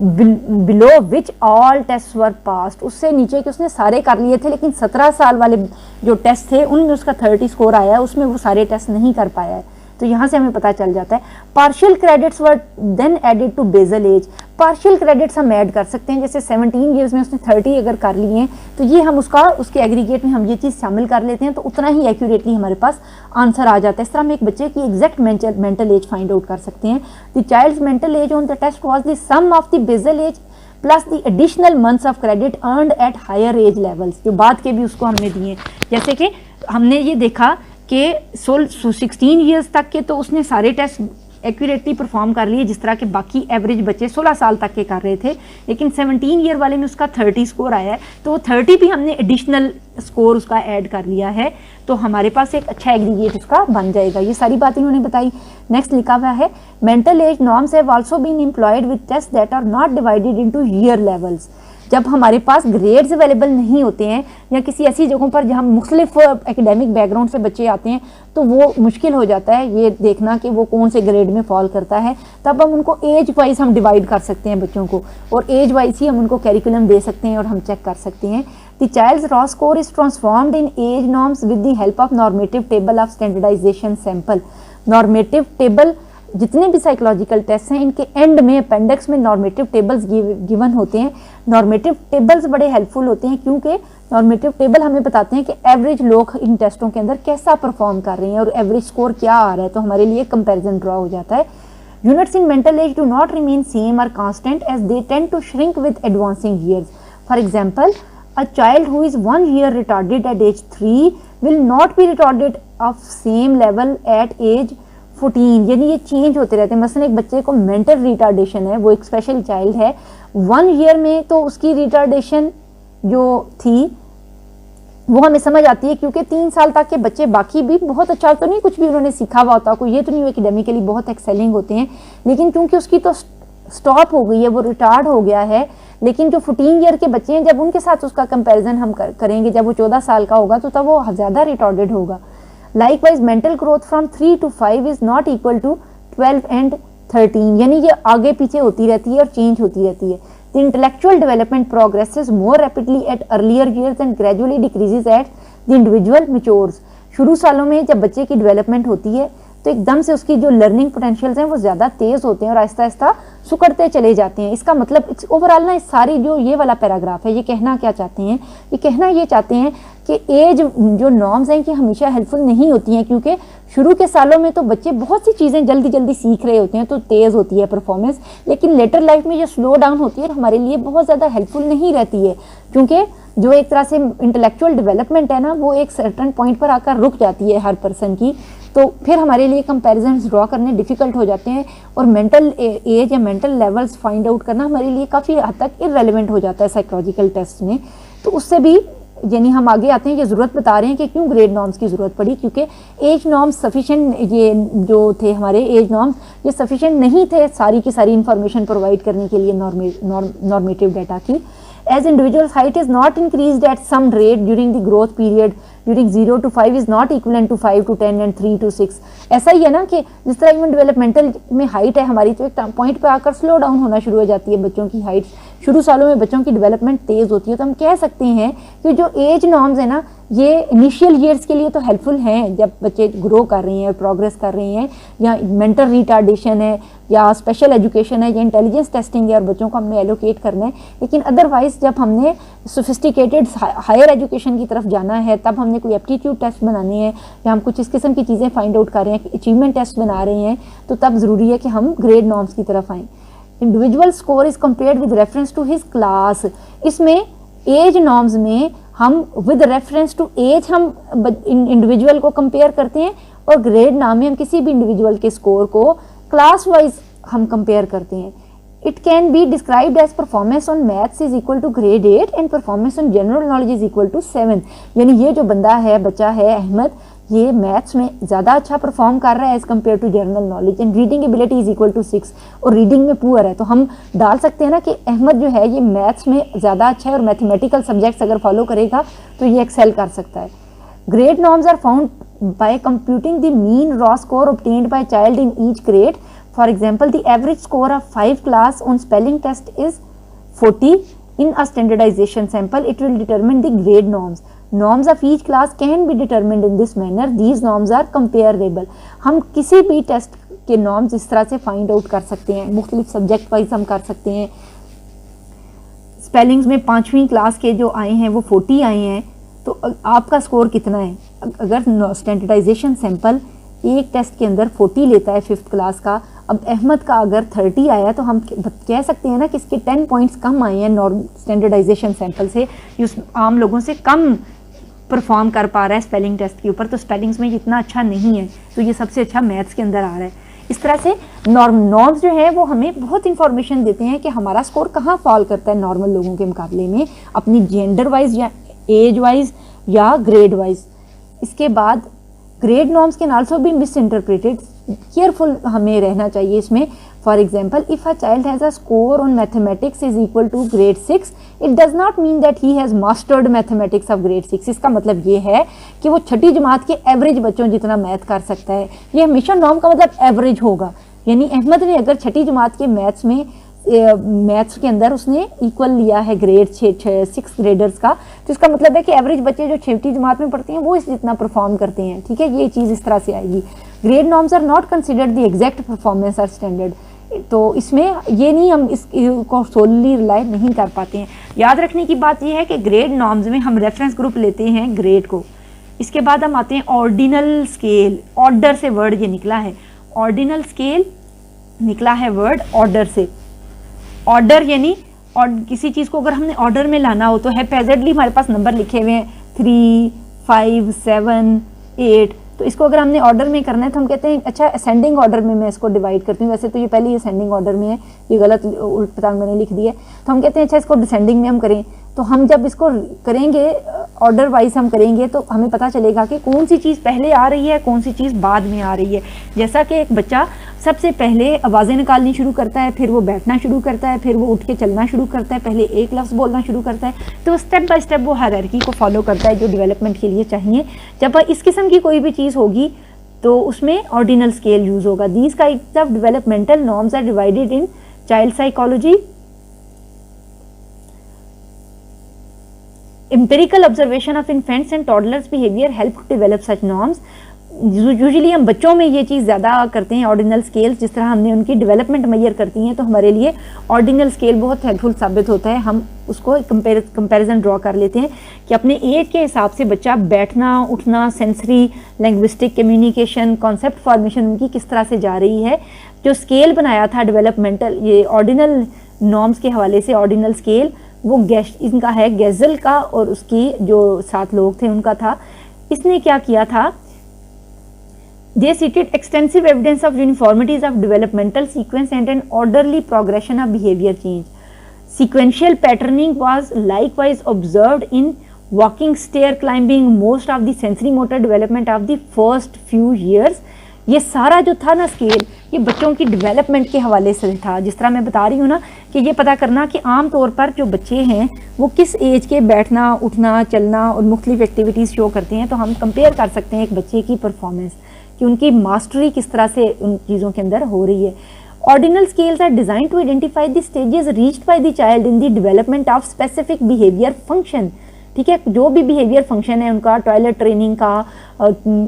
Below which all tests were passed, उससे नीचे के उसने सारे कर लिए थे, लेकिन 17 साल वाले जो टेस्ट थे उनमें उसका 30 स्कोर आया है, उसमें वो सारे टेस्ट नहीं कर पाया है। तो यहाँ से हमें पता चल जाता है। Partial credits were then added to basal age. Partial credits हम ऐड कर सकते हैं, जैसे 17 ईयर्स में उसने 30 अगर कर लिए हैं तो ये हम उसके एग्रीगेट में हम ये चीज़ शामिल कर लेते हैं, तो उतना ही एक्यूरेटली हमारे पास आंसर आ जाता है। इस तरह हम एक बच्चे की exact mental age find out कर सकते हैं। The child's mental age on the test was the sum of the basal age plus the additional months of credit earned at higher age levels, जो बाद के भी उसको हमने दिए। जैसे कि हमने ये देखा कि 16 ईयर्स तक के तो उसने सारे टेस्ट एक्यूरेटली परफॉर्म कर लिए, जिस तरह के बाकी एवरेज बच्चे 16 साल तक के कर रहे थे, लेकिन 17 ईयर वाले में उसका 30 स्कोर आया है, तो वो 30 भी हमने एडिशनल स्कोर उसका ऐड कर लिया है, तो हमारे पास एक अच्छा एग्रीगेट उसका बन जाएगा। ये सारी बातें इन्होंने बताई। नेक्स्ट लिखा हुआ है mental age norms have also been employed with test that are not divided into year levels. जब हमारे पास ग्रेड्स अवेलेबल नहीं होते हैं या किसी ऐसी जगहों पर जहाँ मुख्तलिफ एकेडमिक बैकग्राउंड से बच्चे आते हैं, तो वो मुश्किल हो जाता है ये देखना कि वो कौन से ग्रेड में फॉल करता है। तब हम उनको एज वाइज हम डिवाइड कर सकते हैं बच्चों को, और एज वाइज ही हम उनको कैरिकुलम दे सकते हैं और हम चेक कर सकते हैं। The child's raw score is transformed in age norms with the help of normative table of standardization sample. Normative table जितने भी साइकोलॉजिकल टेस्ट हैं इनके एंड में अपेंडिक्स में नॉर्मेटिव टेबल्स गिवन होते हैं। नॉर्मेटिव टेबल्स बड़े हेल्पफुल होते हैं क्योंकि नॉर्मेटिव टेबल हमें बताते हैं कि एवरेज लोग इन टेस्टों के अंदर कैसा परफॉर्म कर रहे हैं और एवरेज स्कोर क्या आ रहा है, तो हमारे लिए कंपैरिजन ड्रॉ हो जाता है। Units in mental age do not remain same और constant as they tend to shrink with advancing years. For example, a child who is 1 year retarded at age 3 will not be retarded of same level at age 14। यानी ये चेंज होते रहते हैं। मसलन एक बच्चे को मेंटल रिटार्डेशन है, वो एक स्पेशल चाइल्ड है, 1 ईयर में तो उसकी रिटार्डेशन जो थी वो हमें समझ आती है क्योंकि 3 साल तक के बच्चे बाकी भी बहुत अच्छा तो नहीं कुछ भी उन्होंने सीखा हुआ होता, कोई ये तो नहीं वो एकेडमिकली बहुत एक्सेलिंग होते हैं, लेकिन क्योंकि उसकी तो स्टॉप हो गई है, वो रिटार्ड हो गया है। लेकिन जो 14 ईयर के बच्चे हैं जब उनके साथ उसका कंपैरिजन हम करेंगे जब वो 14 साल का होगा तो तब वो ज़्यादा रिटार्डेड होगा। Likewise, mental growth from 3 to 5 is not equal to 12 and 13। यानी ये आगे पीछे होती रहती है और चेंज होती रहती है। The intellectual development progresses more rapidly at earlier years and gradually decreases as the individual matures। शुरू सालों में जब बच्चे की डेवलपमेंट होती है तो एकदम से उसकी जो लर्निंग पोटेंशियल्स हैं वो ज़्यादा तेज़ होते हैं और आहिस्ता आहिस्ता सुकड़ते चले जाते हैं। इसका मतलब ओवरऑल ना इस सारी जो ये वाला पैराग्राफ है ये कहना क्या चाहते हैं, ये कहना ये चाहते हैं कि एज जो नॉर्म्स हैं कि हमेशा हेल्पफुल नहीं होती हैं, क्योंकि शुरू के सालों में तो बच्चे बहुत सी चीज़ें जल्दी जल्दी सीख रहे होते हैं तो तेज़ होती है परफॉर्मेंस, लेकिन लेटर लाइफ में जो स्लो डाउन होती है हमारे लिए बहुत ज़्यादा हेल्पफुल नहीं रहती है, क्योंकि जो एक तरह से इंटेलेक्चुअल डेवलपमेंट है ना वो एक सर्टेन पॉइंट पर आकर रुक जाती है हर पर्सन की। तो फिर हमारे लिए कंपैरिजन ड्रॉ करने डिफ़िकल्ट हो जाते हैं और मेंटल एज या मेंटल लेवल्स फाइंड आउट करना हमारे लिए काफ़ी हद तक इररेलेवेंट हो जाता है साइकोलॉजिकल टेस्ट में। तो उससे भी यानी हम आगे आते हैं, ये ज़रूरत बता रहे हैं कि क्यों ग्रेड नॉर्म्स की ज़रूरत पड़ी, क्योंकि एज नॉर्म्स सफिशेंट, ये जो थे हमारे एज नॉर्म्स, ये सफिशेंट नहीं थे सारी की सारी इन्फॉर्मेशन प्रोवाइड करने के लिए नॉर्मेटिव डाटा की। As individual's height is not increased at some rate during the growth period, during 0 to 5 is not equivalent to 5 to 10 and 3 to 6। ऐसा ही है ना कि जिस तरह इवन डेवलपमेंटल में हाइट है हमारी, तो एक पॉइंट पे आकर स्लो डाउन होना शुरू हो जाती है बच्चों की हाइट। शुरू सालों में बच्चों की डेवलपमेंट तेज़ होती है, तो हम कह सकते हैं कि जो एज नॉर्म्स है ना, ये इनिशियल ईयर्स के लिए तो हेल्पफुल हैं, जब बच्चे ग्रो कर रहे हैं, प्रोग्रेस कर रहे हैं, या मेंटल रिटार्डेशन है, या स्पेशल एजुकेशन है, या इंटेलिजेंस टेस्टिंग है और बच्चों को हमने एलोकेट करना है। लेकिन अदरवाइज जब हमने सोफिस्टिकेटेड हायर एजुकेशन की तरफ जाना है, तब हमने कोई एप्टीट्यूड टेस्ट बनाने हैं, या हम कुछ इस किस्म की चीज़ें फाइंड आउट कर रहे हैं, अचीवमेंट टेस्ट बना रहे हैं, तो तब ज़रूरी है कि हम ग्रेड नॉर्म्स की तरफ आएँ। Individual score is compared with reference to his class. इसमें एज नॉर्म्स में हम विद रेफरेंस टू एज हम इंडिविजुअल को कंपेयर करते हैं, और ग्रेड नाम में हम किसी भी इंडिविजुअल के स्कोर को क्लास वाइज हम कंपेयर करते हैं। It can be described as performance on maths is equal to grade 8 and performance on general knowledge is equal to 7। यानी ये जो बंदा है, बच्चा है अहमद, ये मैथ्स में ज़्यादा अच्छा परफॉर्म कर रहा है as compare to general knowledge, and reading ability is equal to 6, और रीडिंग में पुअर है। तो हम डाल सकते हैं ना कि अहमद जो है ये मैथ्स में ज़्यादा अच्छा है, और मैथमेटिकल सब्जेक्ट्स अगर फॉलो करेगा तो ये एक्सेल कर सकता है। Grade norms are found by computing the mean raw score obtained by child in each grade. For example, the average score of 5 class on spelling test is 40 in a standardization sample. It will determine the grade norms. Norms of each class can be determined in this manner. These norms are comparable. हम किसी भी टेस्ट के नॉर्म्स इस तरह से फाइंड आउट कर सकते हैं, मुख्तलिफ सब्जेक्ट वाइज हम कर सकते हैं। स्पेलिंग्स में 5वीं क्लास के जो आए हैं वो 40 आए हैं, तो आपका स्कोर कितना है? अगर स्टैंडर्डाइजेशन सैंपल एक टेस्ट के अंदर 40 लेता है 5th क्लास का, अब अहमद का अगर 30 आया, तो हम कह सकते हैं ना कि इसके 10 पॉइंट्स कम आए हैं नॉर्म स्टैंडर्डाइजेशन सैंपल से, उस आम लोगों से कम परफॉर्म कर पा रहा है स्पेलिंग टेस्ट के ऊपर, तो स्पेलिंग्स में इतना अच्छा नहीं है, तो ये सबसे अच्छा मैथ्स के अंदर आ रहा है। इस तरह से नॉर्म्स जो है वो हमें बहुत इंफॉर्मेशन देते हैं कि हमारा स्कोर कहाँ फॉल करता है नॉर्मल लोगों के मुकाबले में, अपनी जेंडर वाइज या एज वाइज या ग्रेड वाइज। इसके बाद grade norms can also be misinterpreted, careful हमें रहना चाहिए इसमें। For example, if a child has a score on mathematics is equal to grade 6, it does not mean that he has mastered mathematics of grade 6। इसका मतलब ये है कि वो छठी जमात के एवरेज बच्चों जितना मैथ कर सकता है। ये हमेशा नॉर्म का मतलब एवरेज होगा, यानी अहमद ने अगर छठी जमात के मैथ्स के अंदर उसने इक्वल लिया है ग्रेड 6 ग्रेडर्स का, तो इसका मतलब है कि एवरेज बच्चे जो छठी जमात में पढ़ते हैं वो इस जितना परफॉर्म करते हैं। ठीक है, ये चीज़ इस तरह से आएगी। Grade norms are not considered the exact performance or standard, तो इसमें ये नहीं, हम इसको सोलली रिलाई नहीं कर पाते हैं। याद रखने की बात यह है कि ग्रेड नॉर्म्स में हम रेफरेंस ग्रुप लेते हैं ग्रेड को। इसके बाद हम आते हैं ऑर्डिनल स्केल। ऑर्डर से वर्ड ये निकला है, ऑर्डिनल स्केल निकला है वर्ड ऑर्डर से। ऑर्डर यानी और किसी चीज़ को अगर हमने ऑर्डर में लाना हो तो हैप्पैजेडली हमारे पास नंबर लिखे हुए हैं 3, 5, 7, 8, तो इसको अगर हमने ऑर्डर में करना है तो हम कहते हैं अच्छा असेंडिंग ऑर्डर में मैं इसको डिवाइड करती हूँ। वैसे तो ये पहले ही असेंडिंग ऑर्डर में है, ये गलत उल्ट पटांग मैंने लिख दी है, तो हम कहते हैं अच्छा इसको डिसेंडिंग में हम करें। तो हम जब इसको करेंगे ऑर्डर वाइज हम करेंगे तो हमें पता चलेगा कि कौन सी चीज़ पहले आ रही है, कौन सी चीज़ बाद में आ रही है। जैसा कि एक बच्चा सबसे पहले आवाज़ें निकालनी शुरू करता है, फिर वो बैठना शुरू करता है, फिर वो उठ के चलना शुरू करता है, पहले एक लफ्ज़ बोलना शुरू करता है, तो स्टेप बाय स्टेप वो हायरार्की को फॉलो करता है जो डेवलपमेंट के लिए चाहिए। जब इस किस्म की कोई भी चीज़ होगी तो उसमें ऑर्डिनल स्केल यूज़ होगा। These kinds of developmental norms are divided in child psychology. Empirical observation of infants and toddlers behavior help to develop such norms. Usually हम बच्चों में ये चीज़ ज़्यादा करते हैं ऑर्डिनल स्केल्स, जिस तरह हमने उनकी डेवलपमेंट मेजर करती हैं तो हमारे लिए ऑर्डिनल स्केल बहुत हेल्पफुल साबित होता है। हम उसको कंपैरिजन ड्रॉ कर लेते हैं कि अपने एज के हिसाब से बच्चा बैठना, उठना, sensory, linguistic communication, concept formation उनकी किस तरह से जा रही है। जो स्केल बनाया था डेवलपमेंटल ये ऑर्डिनल नॉर्म्स के हवाले से, ऑर्डिनल स्केल वो इनका है गेजल का, और उसकी जो 7 लोग थे उनका था। इसने क्या किया था, They cited extensive evidence of uniformities of developmental sequence and an orderly progression of behavior change. Sequential patterning was likewise observed in walking, stair climbing, most of the sensory motor development of the first few years. ये सारा जो था ना स्केल, ये बच्चों की डेवलपमेंट के हवाले से था। जिस तरह मैं बता रही हूँ ना कि ये पता करना कि आम तौर पर जो बच्चे हैं वो किस एज के बैठना, उठना, चलना और मुख्तलिफ एक्टिविटीज़ शो करते हैं, तो हम कंपेयर कर सकते हैं एक बच्चे की परफॉर्मेंस कि उनकी मास्टरी किस तरह से उन चीज़ों के अंदर हो रही है। Ordinal scales are design to identify the stages reached by the child in the development of specific behaviour function. ठीक है, जो भी बिहेवियर फंक्शन है उनका, टॉयलेट ट्रेनिंग का,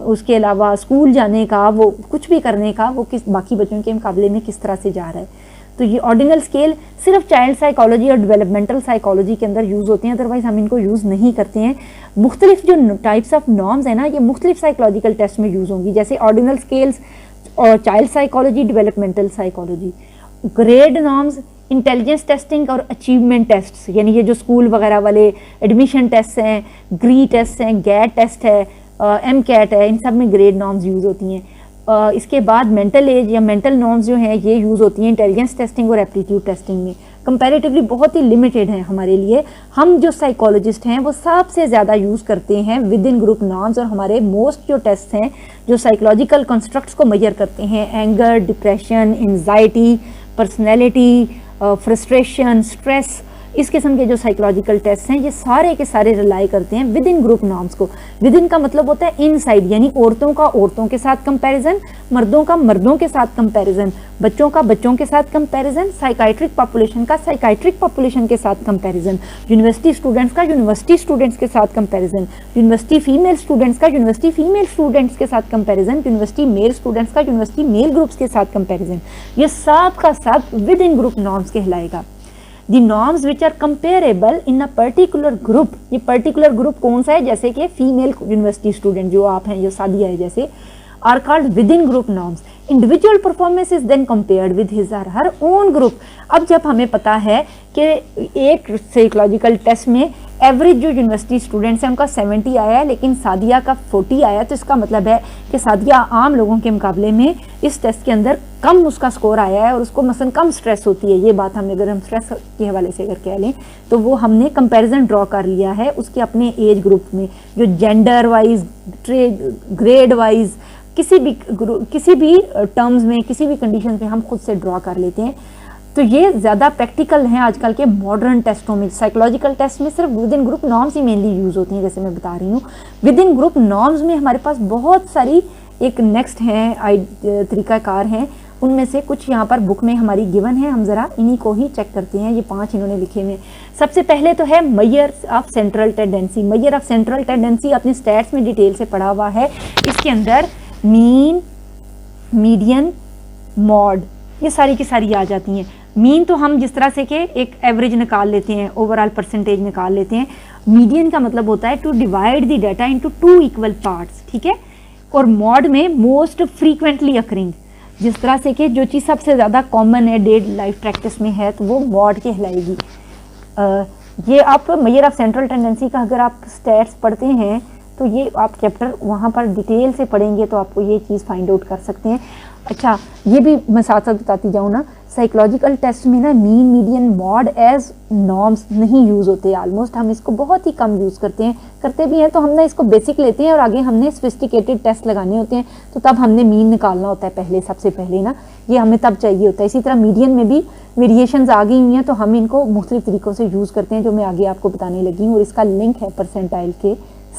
उसके अलावा स्कूल जाने का, वो कुछ भी करने का, वो किस बाकी बच्चों के मुकाबले में किस तरह से जा रहा है। तो ये ऑर्डिनल स्केल सिर्फ चाइल्ड साइकोलॉजी और डेवलपमेंटल साइकोलॉजी के अंदर यूज़ होते हैं, अदरवाइज हम इनको यूज़ नहीं करते हैं। मुख्तलिफ जो टाइप्स ऑफ नॉर्म्स है ना, ये मुख्तलिफ साइकोलॉजिकल टेस्ट में यूज़ होंगी, जैसे ऑर्डिनल स्केल्स और child psychology, developmental psychology. Grade norms, intelligence testing और अचीवमेंट टेस्ट, यानी ये जो स्कूल वगैरह वाले एडमिशन टेस्ट हैं, ग्री टेस्ट हैं, गैट टेस्ट है, एम कैट है, इन सब में ग्रेड नॉर्म्स यूज़ होती हैं। इसके बाद मेंटल एज या मेंटल नॉर्म्स जो हैं ये यूज़ होती हैं इंटेलिजेंस टेस्टिंग और एप्टीट्यूड टेस्टिंग में। कंपैरेटिवली बहुत ही लिमिटेड हैं हमारे लिए। हम जो साइकोलॉजिस्ट हैं वो सबसे ज़्यादा यूज़ करते हैं विद इन ग्रुप नॉर्म्स, और हमारे मोस्ट जो टेस्ट हैं जो साइकोलॉजिकल कंस्ट्रक्ट्स को मेजर करते हैं, anger, depression, anxiety, personality, frustration, stress, इस किस्म के जो साइकोलॉजिकल टेस्ट हैं ये सारे के सारे रिलाई करते हैं विद इन ग्रुप नॉर्म्स को। विद इन का मतलब होता है इनसाइड, यानी औरतों का औरतों के साथ कंपैरिजन, मर्दों का मर्दों के साथ कंपैरिजन, बच्चों का बच्चों के साथ कंपैरिजन, साइकाइट्रिक पॉपुलेशन का साइकाइट्रिक पॉपुलेशन के साथ कंपैरिजन, यूनिवर्सिटी स्टूडेंट्स का यूनिवर्सिटी स्टूडेंट्स के साथ कंपैरिजन, यूनिवर्सिटी फीमेल स्टूडेंट्स का यूनिवर्सिटी फीमेल स्टूडेंट्स के साथ कंपैरिजन, यूनिवर्सिटी मेल स्टूडेंट्स का यूनिवर्सिटी मेल ग्रुप्स के साथ कंपैरिजन। ये सब का सब विद इन ग्रुप नॉर्म्स कहलाएगा। The norms which are comparable in a particular group, ये पर्टिकुलर ग्रुप कौन सा है, जैसे कि फीमेल यूनिवर्सिटी स्टूडेंट जो आप हैं, जो सादिया है जैसे, are called within group norms. Individual performance is then compared with his or her own group. अब जब हमें पता है कि एक साइकोलॉजिकल टेस्ट में एवरेज जो यूनिवर्सिटी स्टूडेंट्स हैं उनका 70 आया है लेकिन सादिया का 40 आया, तो इसका मतलब है कि सादिया आम लोगों के मुकाबले में इस टेस्ट के अंदर कम उसका स्कोर आया है और उसको मसलन कम स्ट्रेस होती है। ये बात हमें अगर हम स्ट्रेस के हवाले से अगर कह लें तो वो हमने कंपैरिजन ड्रॉ कर लिया है उसके अपने एज ग्रुप में, जो जेंडर वाइज, ग्रेड वाइज, किसी भी टर्म्स में, किसी भी कंडीशन में हम खुद से ड्रॉ कर लेते हैं। तो ये ज़्यादा प्रैक्टिकल हैं आजकल के मॉडर्न टेस्टों में। साइकोलॉजिकल टेस्ट में सिर्फ with in group norms he mainly use होती हैं, जैसे मैं बता रही हूँ। विद इन ग्रुप नॉर्म्स में हमारे पास बहुत सारी एक नेक्स्ट हैं तरीक़ाकार हैं, उनमें से कुछ यहाँ पर बुक में हमारी गिवन है, हम ज़रा इन्हीं को ही चेक करते हैं। ये 5 इन्होंने लिखे हुए। सबसे पहले तो है measure of central tendency. Measure of central tendency अपने स्टैट्स में डिटेल से पढ़ा हुआ है। इसके अंदर मीन, मीडियन, मॉड, ये सारी की सारी आ जाती हैं। मीन तो हम जिस तरह से कि एक एवरेज निकाल लेते हैं, ओवरऑल परसेंटेज निकाल लेते हैं। मीडियन का मतलब होता है to divide the data into 2 equal parts, ठीक है। और मॉड में मोस्ट फ्रीक्वेंटली अकरिंग, जिस तरह से कि जो चीज़ सबसे ज़्यादा कॉमन है डे लाइफ प्रैक्टिस में है तो वो मॉड कहलाएगी। ये आप मेजर ऑफ सेंट्रल टेंडेंसी का अगर आप स्टैट्स पढ़ते हैं तो ये आप चैप्टर वहाँ पर डिटेल से पढ़ेंगे तो आपको ये चीज़ फाइंड आउट कर सकते हैं। अच्छा, ये भी मैं साथ साथ बताती जाऊँ ना, साइकोलॉजिकल टेस्ट में ना mean, median, mode age norms नहीं यूज़ होते। ऑलमोस्ट हम इसको बहुत ही कम यूज़ करते हैं, करते भी हैं तो हम ना इसको बेसिक लेते हैं और आगे हमने सोफिस्टिकेटेड टेस्ट लगाने होते हैं तो तब हमने मीन निकालना होता है पहले, सबसे पहले ना, ये हमें तब चाहिए होता है। इसी तरह मीडियन में भी वेरिएशंस आ गई हुई हैं तो हम इनको मुख्तलिफ तरीक़ों से यूज़ करते हैं, जो मैं आगे आपको बताने लगी हूँ, और इसका लिंक है परसेंटाइल के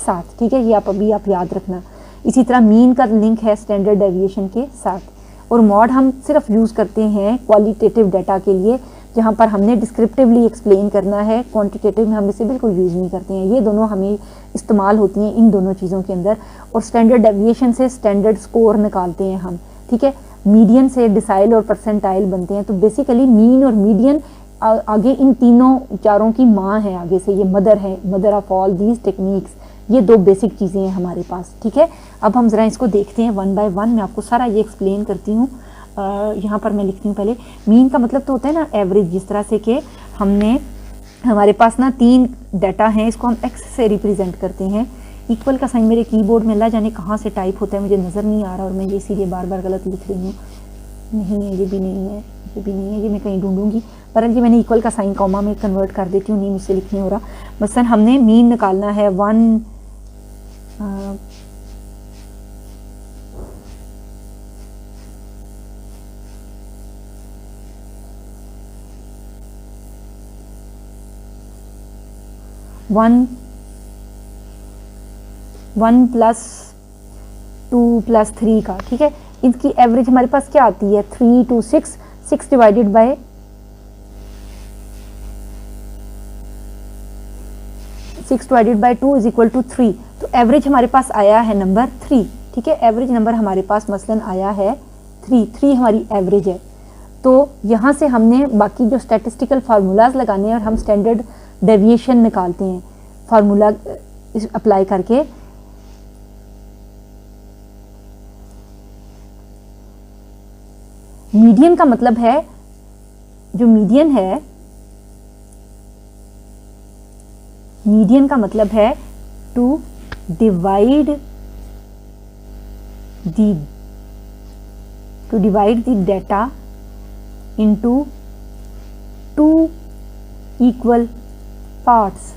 साथ, ठीक है। ये आप याद रखना। इसी तरह मीन का लिंक है स्टैंडर्ड डेविएशन के साथ। और मॉड हम सिर्फ यूज़ करते हैं क्वालिटेटिव डाटा के लिए, जहाँ पर हमने डिस्क्रिप्टिवली एक्सप्लेन करना है। क्वांटिटेटिव में हम इसे बिल्कुल यूज़ नहीं करते हैं। ये दोनों हमें इस्तेमाल होती हैं इन दोनों चीज़ों के अंदर। और स्टैंडर्ड डेविएशन से स्टैंडर्ड स्कोर निकालते हैं हम, ठीक है। मीडियन से डिसाइल और परसेंटाइल बनते हैं। तो बेसिकली मीन और मीडियन आगे इन तीनों चारों की माँ है, आगे से ये मदर है, mother of all these techniques. ये 2 बेसिक चीज़ें हैं हमारे पास, ठीक है। अब हम ज़रा इसको देखते हैं 1 बाय 1। मैं आपको सारा ये एक्सप्लेन करती हूँ। यहाँ पर मैं लिखती हूँ पहले। मीन का मतलब तो होता है ना एवरेज, जिस तरह से कि हमारे पास ना 3 डाटा हैं, इसको हम एक्स से रिप्रेजेंट करते हैं। इक्वल का साइन मेरे कीबोर्ड में अल्लाह जाने कहाँ से टाइप होता है, मुझे नज़र नहीं आ रहा और मैं ये इसीलिए बार बार गलत लिख रही हूँ। नहीं है, ये भी नहीं है, ये भी नहीं है, ये मैं कहीं ढूंढूंगी। पर ये मैंने इक्वल का साइन कॉमा में कन्वर्ट कर देती हूँ, नहीं मुझसे लिख नहीं हो रहा। मसलन हमने मीन निकालना है 1 1 + 2 + 3 का, ठीक है। इनकी एवरेज हमारे पास क्या आती है 3 2 6, 6 divided by 2 is equal to 3। तो एवरेज हमारे पास आया है नंबर 3, ठीक है। एवरेज नंबर हमारे पास मसलन आया है 3 हमारी एवरेज है। तो यहाँ से हमने बाकी जो स्टैटिस्टिकल फार्मूलाज लगाने हैं और हम स्टैंडर्ड डेविएशन निकालते हैं फार्मूला अप्लाई करके। मीडियन का मतलब है, जो मीडियन है, मीडियन का मतलब है to divide the data into 2 equal parts.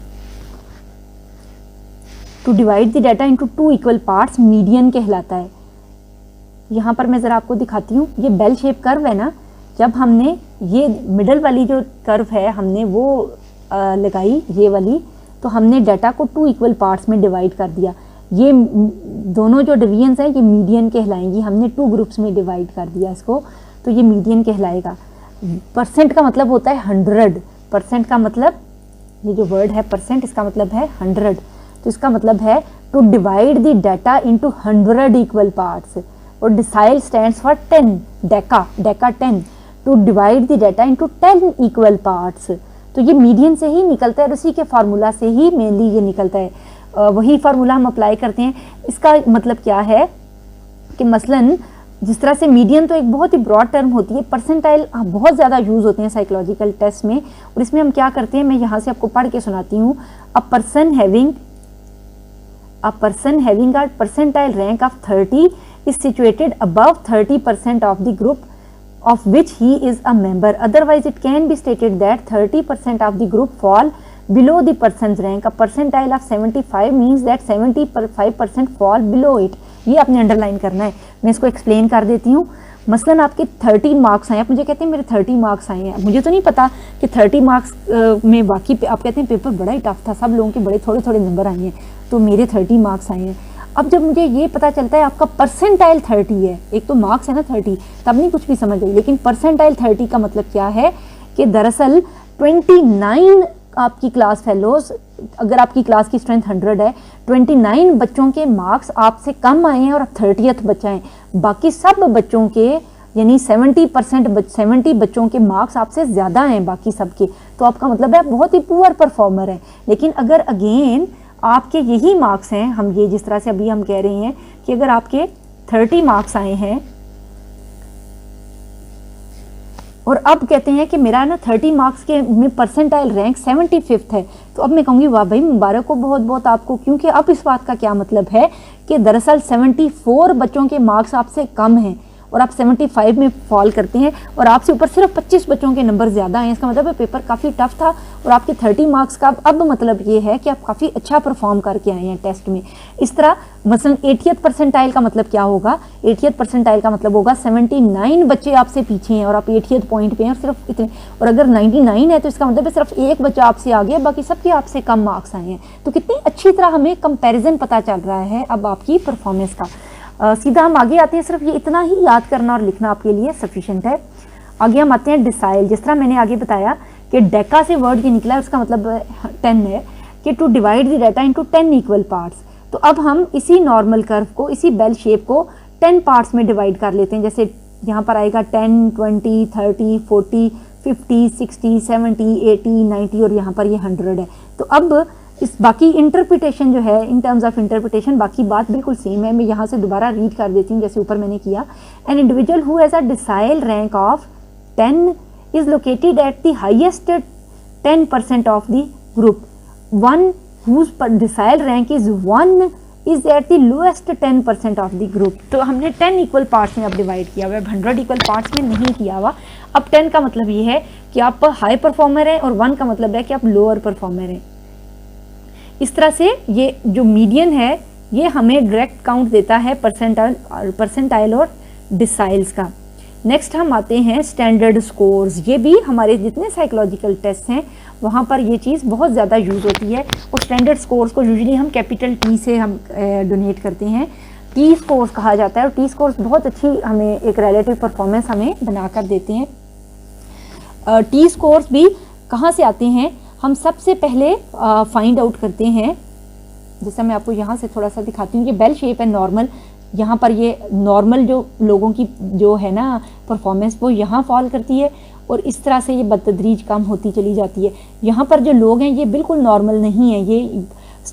To divide the data into 2 equal parts median कहलाता है। यहाँ पर मैं ज़रा आपको दिखाती हूँ, ये बेल शेप कर्व है ना, जब हमने ये मिडल वाली जो कर्व है हमने वो लगाई ये वाली, तो हमने डाटा को 2 इक्वल पार्ट्स में डिवाइड कर दिया। ये दोनों जो डिवीजन्स हैं ये मीडियन कहलाएंगी, हमने 2 ग्रुप्स में डिवाइड कर दिया इसको, तो ये मीडियन कहलाएगा। परसेंट का मतलब होता है 100, परसेंट का मतलब, ये जो वर्ड है परसेंट, इसका मतलब है 100। तो इसका मतलब है to divide the data into 100 equal parts. और decile stands for 10, deca 10, to divide the data into 10 equal parts. तो ये मीडियन से ही निकलता है और उसी के फार्मूला से ही मेनली ये निकलता है, वही फार्मूला हम अप्लाई करते हैं। इसका मतलब क्या है कि मसलन जिस तरह से मीडियन तो एक बहुत ही ब्रॉड टर्म होती है, परसेंटाइल बहुत ज़्यादा यूज़ होते हैं साइकोलॉजिकल टेस्ट में, और इसमें हम क्या करते हैं, मैं यहाँ से आपको पढ़ के सुनाती हूँ। A person having a percentile rank of 30 is situated above 30% of the group of which he is a member. Otherwise, it can be stated that 30% of the group fall below the person's rank. A percentile of 75 means that 75% fall below it. ये आपने अंडरलाइन करना है। मैं इसको एक्सप्लेन कर देती हूँ। मसलन आपके 30 मार्क्स आए, आप मुझे कहते हैं मेरे 30 मार्क्स आए हैं, मुझे तो नहीं पता कि 30 मार्क्स में बाकी आप कहते हैं पेपर बड़ा ही टफ था, सब लोगों के बड़े थोड़े थोड़े नंबर आए हैं, तो मेरे 30 मार्क्स आए हैं। अब जब मुझे ये पता चलता है आपका परसेंटाइल 30 है, एक तो मार्क्स है ना 30, तब नहीं कुछ भी समझ आई, लेकिन परसेंटाइल 30 का मतलब क्या है कि दरअसल 29 आपकी क्लास फेलोज, अगर आपकी क्लास की स्ट्रेंथ 100 है, 29 बच्चों के मार्क्स आपसे कम आए हैं और आप 30th बच्चा हैं। बाकी सब बच्चों के यानी 70 बच्चों के मार्क्स आपसे ज़्यादा हैं बाकी सब के, तो आपका मतलब है आप बहुत ही पुअर परफॉर्मर हैं। लेकिन अगर अगेन आपके यही मार्क्स हैं, हम ये जिस तरह से अभी हम कह रहे हैं कि अगर आपके 30 मार्क्स आए हैं और अब कहते हैं कि मेरा ना 30 मार्क्स के में परसेंटाइल रैंक 75th है, तो अब मैं कहूँगी वाह भाई मुबारक हो बहुत बहुत आपको, क्योंकि अब इस बात का क्या मतलब है कि दरअसल 74 बच्चों के मार्क्स आपसे कम हैं और आप 75 में फॉल करते हैं और आपसे ऊपर सिर्फ 25 बच्चों के नंबर ज़्यादा हैं। इसका मतलब है पेपर काफ़ी टफ था और आपके 30 मार्क्स का अब मतलब ये है कि आप काफ़ी अच्छा परफॉर्म करके आए हैं टेस्ट में। इस तरह मसलन 80th परसेंटाइल का मतलब क्या होगा, 80th परसेंटाइल का मतलब होगा 79 बच्चे आपसे पीछे हैं और आप 80th पॉइंट पे हैं और सिर्फ इतने, और अगर 99 है तो इसका मतलब है सिर्फ एक बच्चा आपसे आगे है, बाकी सबके आपसे कम मार्क्स आए हैं। तो कितनी अच्छी तरह हमें कंपेरिजन पता चल रहा है अब आपकी परफॉर्मेंस का। सीधा हम आगे आते हैं, सिर्फ ये इतना ही याद करना और लिखना आपके लिए सफिशिएंट है। आगे हम आते हैं डिसाइल। जिस तरह मैंने आगे बताया कि डेका से वर्ड ये निकला है, उसका मतलब 10 है कि to divide the data into 10 equal parts. तो अब हम इसी नॉर्मल कर्व को, इसी बेल शेप को 10 पार्ट्स में डिवाइड कर लेते हैं। जैसे यहाँ पर आएगा 10, 20, 30, 40, 50, 60, 70, 80, 90 और यहाँ पर ये 100 है। तो अब इस बाकी इंटरप्रिटेशन जो है, इन टर्म्स ऑफ इंटरप्रिटेशन बाकी बात बिल्कुल सेम है। मैं यहाँ से दोबारा रीड कर देती हूँ जैसे ऊपर मैंने किया। An individual who has a decile rank of 10 is located at the highest 10% of the group. One whose decile rank is 1 is at the lowest 10% of the group. तो हमने 10 इक्वल पार्ट्स में अब डिवाइड किया हुआ है, 100 इक्वल पार्ट्स में नहीं किया हुआ। अब 10 का मतलब ये है कि आप हाई परफॉर्मर हैं और 1 का मतलब है कि आप लोअर परफॉर्मर हैं। इस तरह से ये जो मीडियन है ये हमें डायरेक्ट काउंट देता है परसेंटाइल और डिसाइल्स का। नेक्स्ट हम आते हैं स्टैंडर्ड स्कोर्स। ये भी हमारे जितने साइकोलॉजिकल टेस्ट हैं वहाँ पर ये चीज़ बहुत ज़्यादा यूज़ होती है। और स्टैंडर्ड स्कोर्स को यूजुअली हम कैपिटल टी से हम डोनेट करते हैं। टी स्कोर्स कहा जाता है और टी स्कोर्स बहुत अच्छी हमें एक रिलेटिव परफॉर्मेंस हमें बनाकर देते हैं। टी स्कोर्स भी कहाँ से आते हैं, हम सबसे पहले फाइंड आउट करते हैं। जैसा मैं आपको यहाँ से थोड़ा सा दिखाती हूँ, ये बेल शेप है नॉर्मल। यहाँ पर ये नॉर्मल जो लोगों की जो है ना परफॉर्मेंस वो यहाँ फॉल करती है और इस तरह से ये बतदरीज कम होती चली जाती है। यहाँ पर जो लोग हैं ये बिल्कुल नॉर्मल नहीं है। ये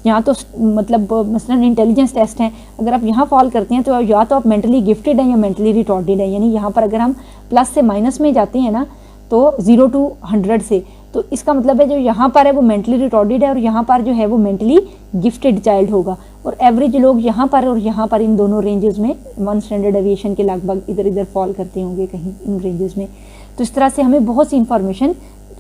यहाँ तो मतलब मसलन इंटेलिजेंस टेस्ट हैं, अगर आप यहाँ फॉल करते हैं तो या तो आप मेंटली गिफ्टेड हैं या मेंटली रिटॉर्डेड है। यानी यहाँ पर अगर हम प्लस से माइनस में जाते हैं ना तो 0 to 100 से, तो इसका मतलब है जो यहाँ पर है वो मेंटली रिटॉर्डेड है और यहाँ पर जो है वो मेंटली गिफ्टेड चाइल्ड होगा। और एवरेज लोग यहाँ पर और यहाँ पर इन दोनों रेंजेस में 1 स्टैंडर्ड डेविएशन के लगभग इधर इधर फॉल करते होंगे कहीं इन रेंजेस में। तो इस तरह से हमें बहुत सी इंफॉर्मेशन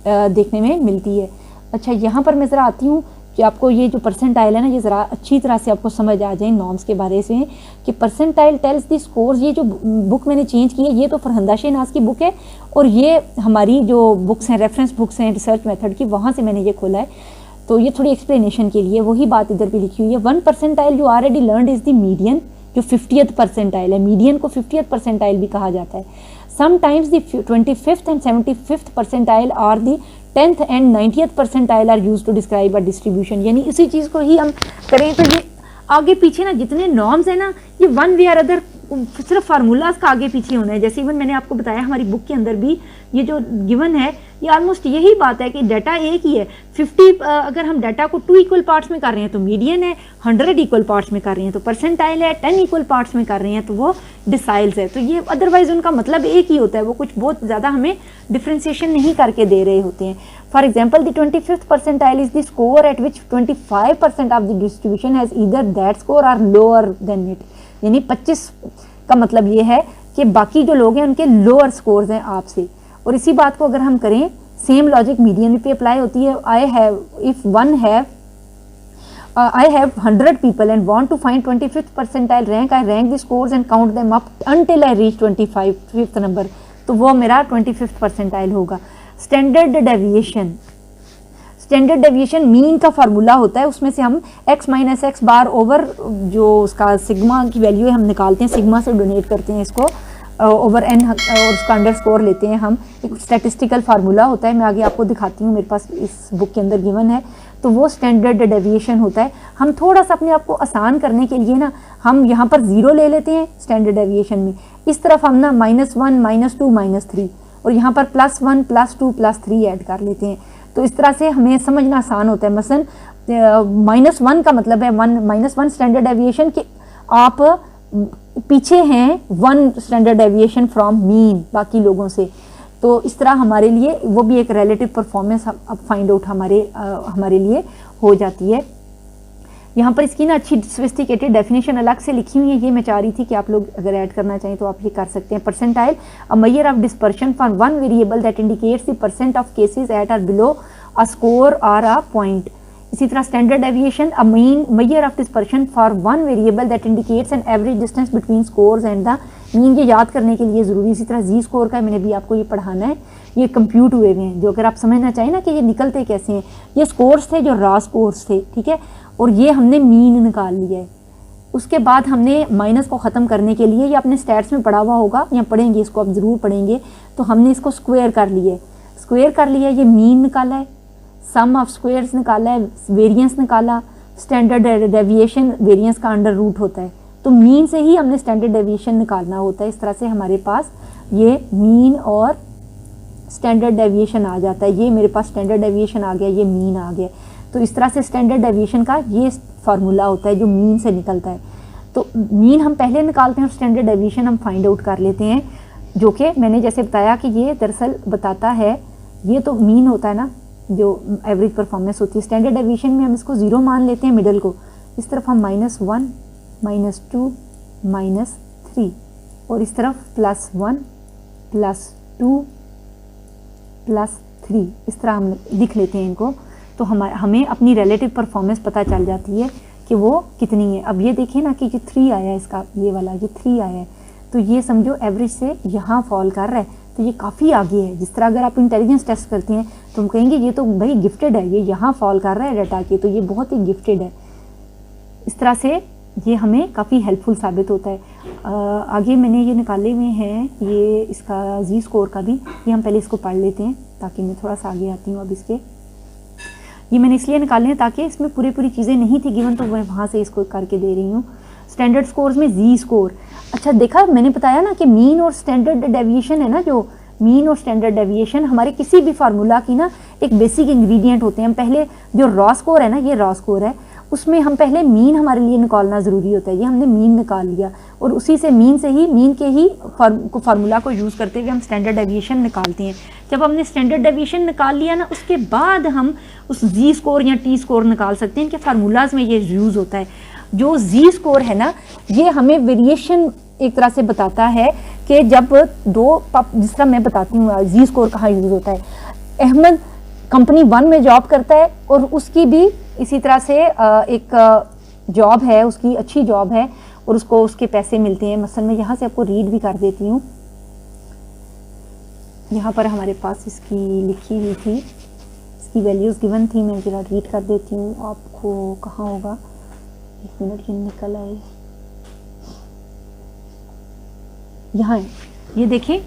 देखने में मिलती है। अच्छा, यहाँ पर मैं ज़रा आती हूँ कि आपको ये जो परसेंटाइल है ना ये ज़रा अच्छी तरह से आपको समझ आ जाए नॉर्म्स के बारे से कि परसेंटाइल टेल्स दी स्कोर्स। ये जो बुक मैंने चेंज की है ये तो फरहंदा शेहनाज की बुक है और ये हमारी जो बुक्स हैं रेफरेंस बुक्स हैं रिसर्च मेथड की, वहाँ से मैंने ये खोला है। तो ये थोड़ी एक्सप्लेनेशन के लिए वही बात इधर भी लिखी हुई है। 1 परसेंटाइल जो already learned is the median, जो 50th परसेंटाइल है। मीडियन को 50th परसेंटाइल भी कहा जाता है। Sometimes the 25th and 75th percentile और the 10th and 90th percentile are used to describe a distribution. यानी इसी चीज़ को ही हम करें तो ये आगे पीछे ना जितने नॉर्म्स हैं ना ये वन वे और अदर सिर्फ फार्मूलाज का आगे पीछे होना है। जैसे इवन मैंने आपको बताया हमारी बुक के अंदर भी ये जो गिवन है ये ऑलमोस्ट यही बात है कि डाटा एक ही है। 50 अगर हम डाटा को 2 इक्वल पार्ट्स में कर रहे हैं तो मीडियन है, 100 इक्वल पार्ट्स में कर रहे हैं तो परसेंटाइल है, 10 इक्वल पार्ट्स में कर रहे हैं तो वो डिसाइल्स है। तो ये अदरवाइज उनका मतलब एक ही होता है, वो कुछ बहुत ज़्यादा हमें डिफ्रेंसिएशन नहीं करके दे रहे होते हैं। For example the 25th percentile is the score at which 25% of the distribution has either that score or lower than it. यानी 25 का मतलब ये है कि बाकी जो लोग हैं उनके लोअर स्कोर्स हैं आपसे। और इसी बात को अगर हम करें सेम लॉजिक मीडियन पे अप्लाई होती है। I have 100 people and want to find 25th percentile rank, I rank the scores and count them up until I reach 25th number, तो वो मेरा 25th परसेंटाइल होगा। Standard deviation, standard deviation mean का फार्मूला होता है, उसमें से हम x माइनस एक्स बार ओवर जो उसका सिग्मा की वैल्यू है हम निकालते हैं, सिग्मा से डोनेट करते हैं इसको ओवर n और उसका अंडर स्कोर लेते हैं हम। एक स्टैटिस्टिकल फार्मूला होता है, मैं आगे आपको दिखाती हूँ, मेरे पास इस बुक के अंदर गिवन है। तो वो स्टैंडर्ड डेविएशन होता है। हम थोड़ा सा अपने आप को आसान करने के लिए ना हम यहाँ पर 0 ले लेते हैं स्टैंडर्ड डेविएशन में, इस तरफ हम ना -1 -2 -3 और यहाँ पर +1 +2 +3 ऐड कर लेते हैं। तो इस तरह से हमें समझना आसान होता है। मसलन -1 का मतलब है -1 स्टैंडर्ड डेविएशन कि आप पीछे हैं 1 स्टैंडर्ड डेविएशन फ्रॉम मीन बाकी लोगों से। तो इस तरह हमारे लिए वो भी एक रिलेटिव परफॉर्मेंस अब फाइंड आउट हमारे लिए हो जाती है। यहाँ पर इसकी ना अच्छी सोफिस्टिकेटेड डेफिनेशन अलग से लिखी हुई है, ये मैं चाह रही थी कि आप लोग अगर ऐड करना चाहें तो आप ये कर सकते हैं। Percentile a measure of dispersion for one variable that indicates the percent of cases at or below a score और अ पॉइंट। इसी तरह standard deviation a mean measure of dispersion for one variable that indicates an average distance between scores and the mean. ये याद करने के लिए ज़रूरी। इसी तरह जी स्कोर का मैंने भी आपको ये पढ़ाना है, ये कंप्यूट हुए हुए हैं, जो अगर आप समझना चाहें ना कि ये निकलते कैसे हैं। ये स्कोर्स थे जो रॉ स्कोर्स थे, ठीक है, और ये हमने मीन निकाल लिया है। उसके बाद हमने माइनस को ख़त्म करने के लिए, ये अपने स्टैट्स में पढ़ा हुआ होगा या पढ़ेंगे, इसको आप ज़रूर पढ़ेंगे, तो हमने इसको स्क्वायर कर लिया है। स्क्वायर कर लिया, ये मीन निकाला है, सम ऑफ स्क्वायर्स निकाला है, वेरिएंस निकाला। स्टैंडर्ड डेविएशन वेरिएंस का अंडर रूट होता है, तो मीन से ही हमने स्टैंडर्ड डेविएशन निकालना होता है। इस तरह से हमारे पास ये मीन और स्टैंडर्ड डेविएशन आ जाता है। ये मेरे पास स्टैंडर्ड डेविएशन आ गया, ये मीन आ गया। तो इस तरह से स्टैंडर्ड डेविएशन का ये फार्मूला होता है जो मीन से निकलता है। तो मीन हम पहले निकालते हैं और स्टैंडर्ड डेविएशन हम फाइंड आउट कर लेते हैं, जो कि मैंने जैसे बताया कि ये दरअसल बताता है, ये तो मीन होता है ना जो एवरेज परफॉर्मेंस होती है। स्टैंडर्ड डेविएशन में हम इसको 0 मान लेते हैं मिडल को, इस तरफ हम -1 -2 -3 और इस तरफ +1 +2 +3 इस तरह हम लिख लेते हैं इनको। तो हमें अपनी रिलेटिव परफॉर्मेंस पता चल जाती है कि वो कितनी है। अब ये देखिए ना कि जो 3 आया है इसका, ये वाला ये 3 आया है, तो ये समझो एवरेज से यहाँ फॉल कर रहा है, तो ये काफ़ी आगे है। जिस तरह अगर आप इंटेलिजेंस टेस्ट करते हैं तो हम कहेंगे ये तो भाई गिफ्टेड है, ये यहाँ फॉल कर रहा है डाटा के, तो ये बहुत ही गिफ्टेड है। इस तरह से ये हमें काफ़ी हेल्पफुल साबित होता है। आगे मैंने ये निकाले हुए हैं, ये इसका जी स्कोर का भी, ये हम पहले इसको पढ़ लेते हैं ताकि मैं थोड़ा सा आगे आती हूँ। अब इसके ये मैंने इसलिए निकाले हैं ताकि इसमें पूरी चीज़ें नहीं थी गिवन, तो मैं वहाँ से इसको करके दे रही हूँ। स्टैंडर्ड स्कोर्स में जी स्कोर, अच्छा देखा मैंने बताया ना कि मीन और स्टैंडर्ड डेविएशन है ना, जो मीन और स्टैंडर्ड डेविएशन हमारे किसी भी फार्मूला की ना एक बेसिक इंग्रेडिएंट होते हैं। हम पहले जो रॉ स्कोर है ना, ये रॉ स्कोर है, उसमें हम पहले मीन हमारे लिए निकालना ज़रूरी होता है। ये हमने मीन निकाल लिया और उसी से मीन के ही फार्मूला को यूज़ करते हुए हम स्टैंडर्ड डेविएशन निकालते हैं। जब हमने स्टैंडर्ड डेविएशन निकाल लिया ना, उसके बाद हम उस जी स्कोर या टी स्कोर निकाल सकते हैं। इनके फार्मूलाज में ये यूज़ होता है। जो जी स्कोर है ना, ये हमें वेरिएशन एक तरह से बताता है कि जब जिस तरह मैं बताती हूँ जी स्कोर कहाँ यूज़ होता है। अहमद कंपनी 1 में जॉब करता है और उसकी भी इसी तरह से एक जॉब है, उसकी अच्छी जॉब है और उसको उसके पैसे मिलते हैं। मसलन मैं यहाँ से आपको रीड भी कर देती हूँ। यहाँ पर हमारे पास इसकी लिखी हुई थी, इसकी वैल्यूज़ गिवन थी, मैं जरा रीड कर देती हूँ आपको। कहाँ होगा, 1 मिनट, ये निकल आए, यहाँ है। ये देखें,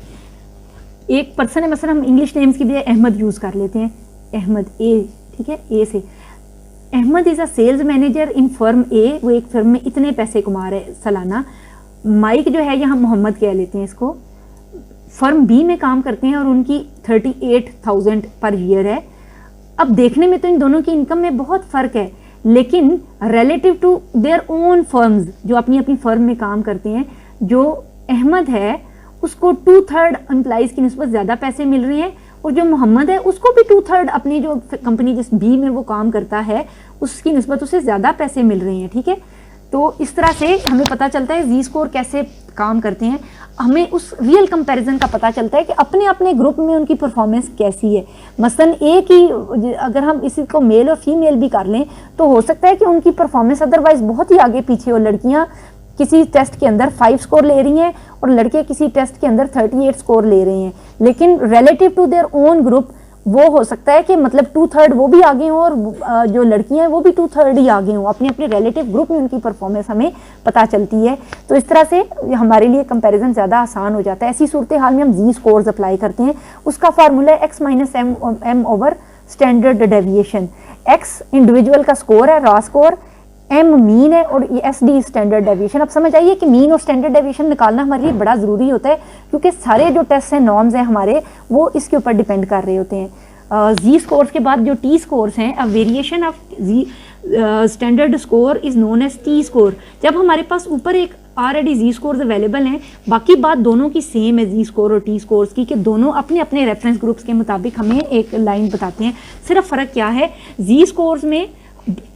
एक पर्सन है, मसलन हम इंग्लिश नेम्स की बजाय अहमद यूज़ कर लेते हैं, अहमद ए, ठीक है, ए से। Ahmed is a sales manager in firm A, वो एक फर्म में इतने पैसे कमा रहे सालाना। माइक जो है यहाँ मोहम्मद कह लेते हैं इसको, फर्म बी में काम करते हैं और उनकी 38,000 पर ईयर है। अब देखने में तो इन दोनों की इनकम में बहुत फ़र्क है, लेकिन relative to their own firms, जो अपनी अपनी फर्म में काम करते हैं, जो अहमद है उसको 2/3 एम्प्लॉइज़ की निस्बत ज़्यादा पैसे मिल रहे हैं और जो मोहम्मद है उसको भी 2/3 अपनी जो कंपनी जिस बी में वो काम करता है उसकी निस्बत उसे ज़्यादा पैसे मिल रहे हैं, ठीक है। तो इस तरह से हमें पता चलता है जी स्कोर कैसे काम करते हैं। हमें उस रियल कंपैरिजन का पता चलता है कि अपने अपने ग्रुप में उनकी परफॉर्मेंस कैसी है। मसलन एक ही अगर हम इसी को मेल और फीमेल भी कर लें तो हो सकता है कि उनकी परफॉर्मेंस अदरवाइज बहुत ही आगे पीछे हो। लड़कियां किसी टेस्ट के अंदर 5 स्कोर ले रही हैं और लड़के किसी टेस्ट के अंदर 38 स्कोर ले रहे हैं, लेकिन relative to their own group वो हो सकता है कि मतलब 2/3 वो भी आगे हों और जो लड़कियां हैं वो भी 2/3 ही आगे हों। अपने अपने रिलेटिव ग्रुप में उनकी परफॉर्मेंस हमें पता चलती है। तो इस तरह से हमारे लिए कंपैरिजन ज़्यादा आसान हो जाता है। ऐसी सूरत हाल में हम जी स्कोर्स अप्लाई करते हैं। उसका फार्मूला है x - m over standard deviation. x individual का स्कोर है, रॉ स्कोर, m मीन है और ये SD स्टैंडर्ड डेविएशन। अब समझ आइए कि मीन और स्टैंडर्ड डेविएशन निकालना हमारे लिए बड़ा ज़रूरी होता है, क्योंकि सारे जो टेस्ट हैं, नॉर्म्स हैं हमारे, वो इसके ऊपर डिपेंड कर रहे होते हैं। जी स्कोर्स के बाद जो टी स्कोर्स हैं, a variation of Z standard score is known as T score. जब हमारे पास ऊपर एक ऑलरेडी जी स्कोर्स अवेलेबल हैं, बाकी बात दोनों की सेम है जी स्कोर और टी स्कोर्स की, कि दोनों अपने अपने रेफरेंस ग्रुप्स के मुताबिक हमें एक लाइन बताते हैं। सिर्फ फ़र्क क्या है, जी स्कोर्स में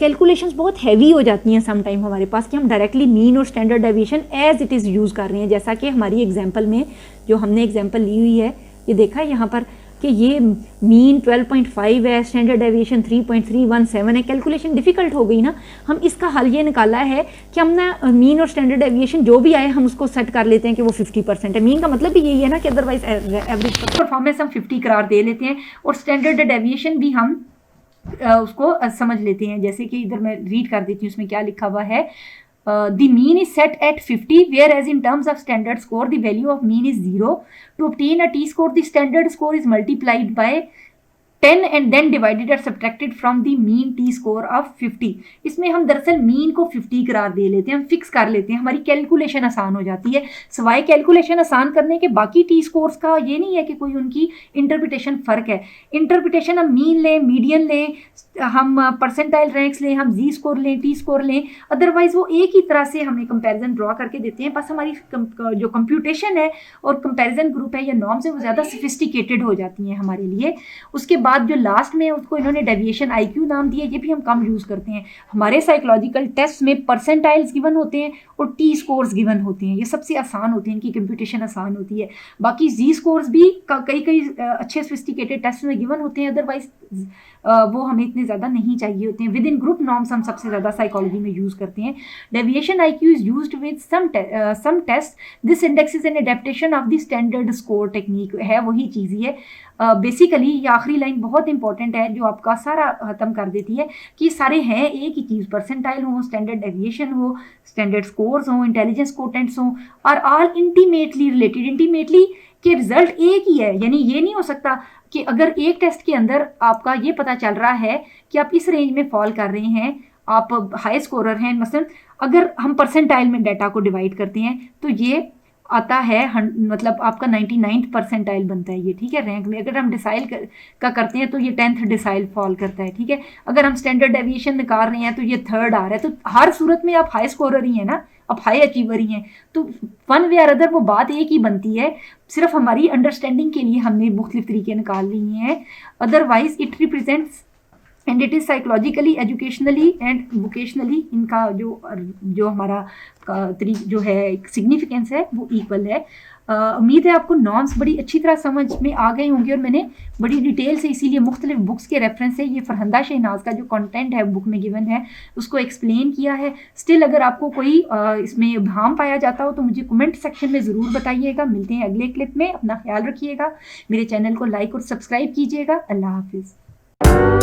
कैलकुलेशंस बहुत हैवी हो जाती हैं सम टाइम हमारे पास, कि हम डायरेक्टली मीन और standard deviation as it is use कर रहे हैं। जैसा कि हमारी एग्जांपल में जो हमने एग्जांपल ली हुई है, ये देखा है यहाँ पर कि ये मीन 12.5 है, स्टैंडर्ड डेविएशन 3.317 है। कैलकुलेशन डिफ़िकल्ट हो गई ना। हम इसका हल ये निकाला है कि हम ना मीन और स्टैंडर्ड डेविएशन जो भी आए हम उसको सेट कर लेते हैं कि वो 50% है। मीन का मतलब भी यही है ना कि अदरवाइज एवरेज परफॉर्मेंस हम 50 करार दे लेते हैं और स्टैंडर्ड डेविएशन भी हम उसको समझ लेते हैं। जैसे कि इधर मैं रीड कर देती हूँ, उसमें क्या लिखा हुआ है, the mean is set at 50, whereas in terms of standard score the value of mean is 0. To obtain a t score, the standard score is multiplied by 10 and then divided or subtracted from the mean t score of 50. इसमें हम दरअसल मीन को 50 करार दे लेते हैं, हम फिक्स कर लेते हैं, हमारी कैलकुलेशन आसान हो जाती है। सवाए कैलकुलेशन आसान करने के बाकी टी स्कोर्स का ये नहीं है कि कोई उनकी इंटरप्रिटेशन फ़र्क है। इंटरप्रिटेशन हम मीन लें, मीडियन लें, हम परसेंटाइल रैंक्स लें, हम जी स्कोर लें, टी स्कोर लें, अदरवाइज वो एक ही तरह से हमें कंपैरिजन ड्रॉ करके देते हैं। बस हमारी जो कंप्यूटेशन है और कंपैरिजन ग्रुप है या नॉर्म्स है वो ज़्यादा सोफिस्टिकेटेड हो जाती हैं हमारे लिए। उसके बाद बाद जो लास्ट में उसको इन्होंने डेविएशन IQ नाम दिया, ये भी हम कम यूज़ करते हैं। हमारे साइकोलॉजिकल टेस्ट में परसेंटाइल्स गिवन होते हैं और T स्कोर्स गिवन होते हैं, ये सबसे आसान होते हैं, इनकी कंप्यूटेशन आसान होती है। बाकी Z स्कोर्स भी कई अच्छे सोफिस्टिकेटेड टेस्ट में गिवन होते हैं, अदरवाइज वो हमें इतने ज़्यादा नहीं चाहिए होते हैं। विद इन ग्रुप नॉर्म्स हम सबसे ज़्यादा साइकोलॉजी में यूज़ करते हैं। Deviation IQ is used with some test, this index is an adaptation of the standard score technique, है वही चीज़ ही है। बेसिकली ये आखिरी लाइन बहुत इंपॉर्टेंट है जो आपका सारा खत्म कर देती है कि सारे हैं एक ही चीज़, परसेंटाइल हो, स्टैंडर्ड डेविएशन हो, स्टैंडर्ड स्कोर्स हो, इंटेलिजेंस कोटेंट्स हो, और ऑल इंटीमेटली रिलेटेड। इंटीमेटली के रिजल्ट एक ही है, यानी ये नहीं हो सकता कि अगर एक टेस्ट के अंदर आपका ये पता चल रहा है कि आप इस रेंज में फॉल कर रहे हैं, आप हाई स्कोरर हैं, मसलन अगर हम परसेंटाइल में डाटा को डिवाइड करते हैं तो ये आता है मतलब आपका 99th परसेंटाइल बनता है ये, ठीक है, रैंक में। अगर हम डिसाइल का करते हैं तो ये 10th डिसाइल फॉल करता है, ठीक है। अगर हम स्टैंडर्ड डेविएशन निकाल रहे हैं तो ये 3rd आ रहा है। तो हर सूरत में आप हाई स्कोरर ही हैं ना, आप हाई अचीवर ही हैं। तो वन वे और अदर वो बात एक ही बनती है, सिर्फ हमारी अंडरस्टैंडिंग के लिए हमने मुख्तलिफ तरीके निकाल लिए हैं। Otherwise it represents and it is psychologically, educationally and vocationally, इनका जो हमारा जो है सिग्निफिकेंस है वो इक्वल है। उम्मीद है आपको नॉर्म्स बड़ी अच्छी तरह समझ में आ गए होंगे, और मैंने बड़ी डिटेल से इसीलिए मुख्तलिफ बुक्स के रेफरेंस से ये फरहंदा शहनाज का जो कंटेंट है बुक में गिवन है उसको एक्सप्लेन किया है। स्टिल अगर आपको कोई इसमें इब्हाम पाया जाता हो तो मुझे कमेंट सेक्शन में ज़रूर बताइएगा। मिलते हैं अगले क्लिप में, अपना ख्याल रखिएगा, मेरे चैनल को लाइक और सब्सक्राइब कीजिएगा। अल्लाह हाफिज़।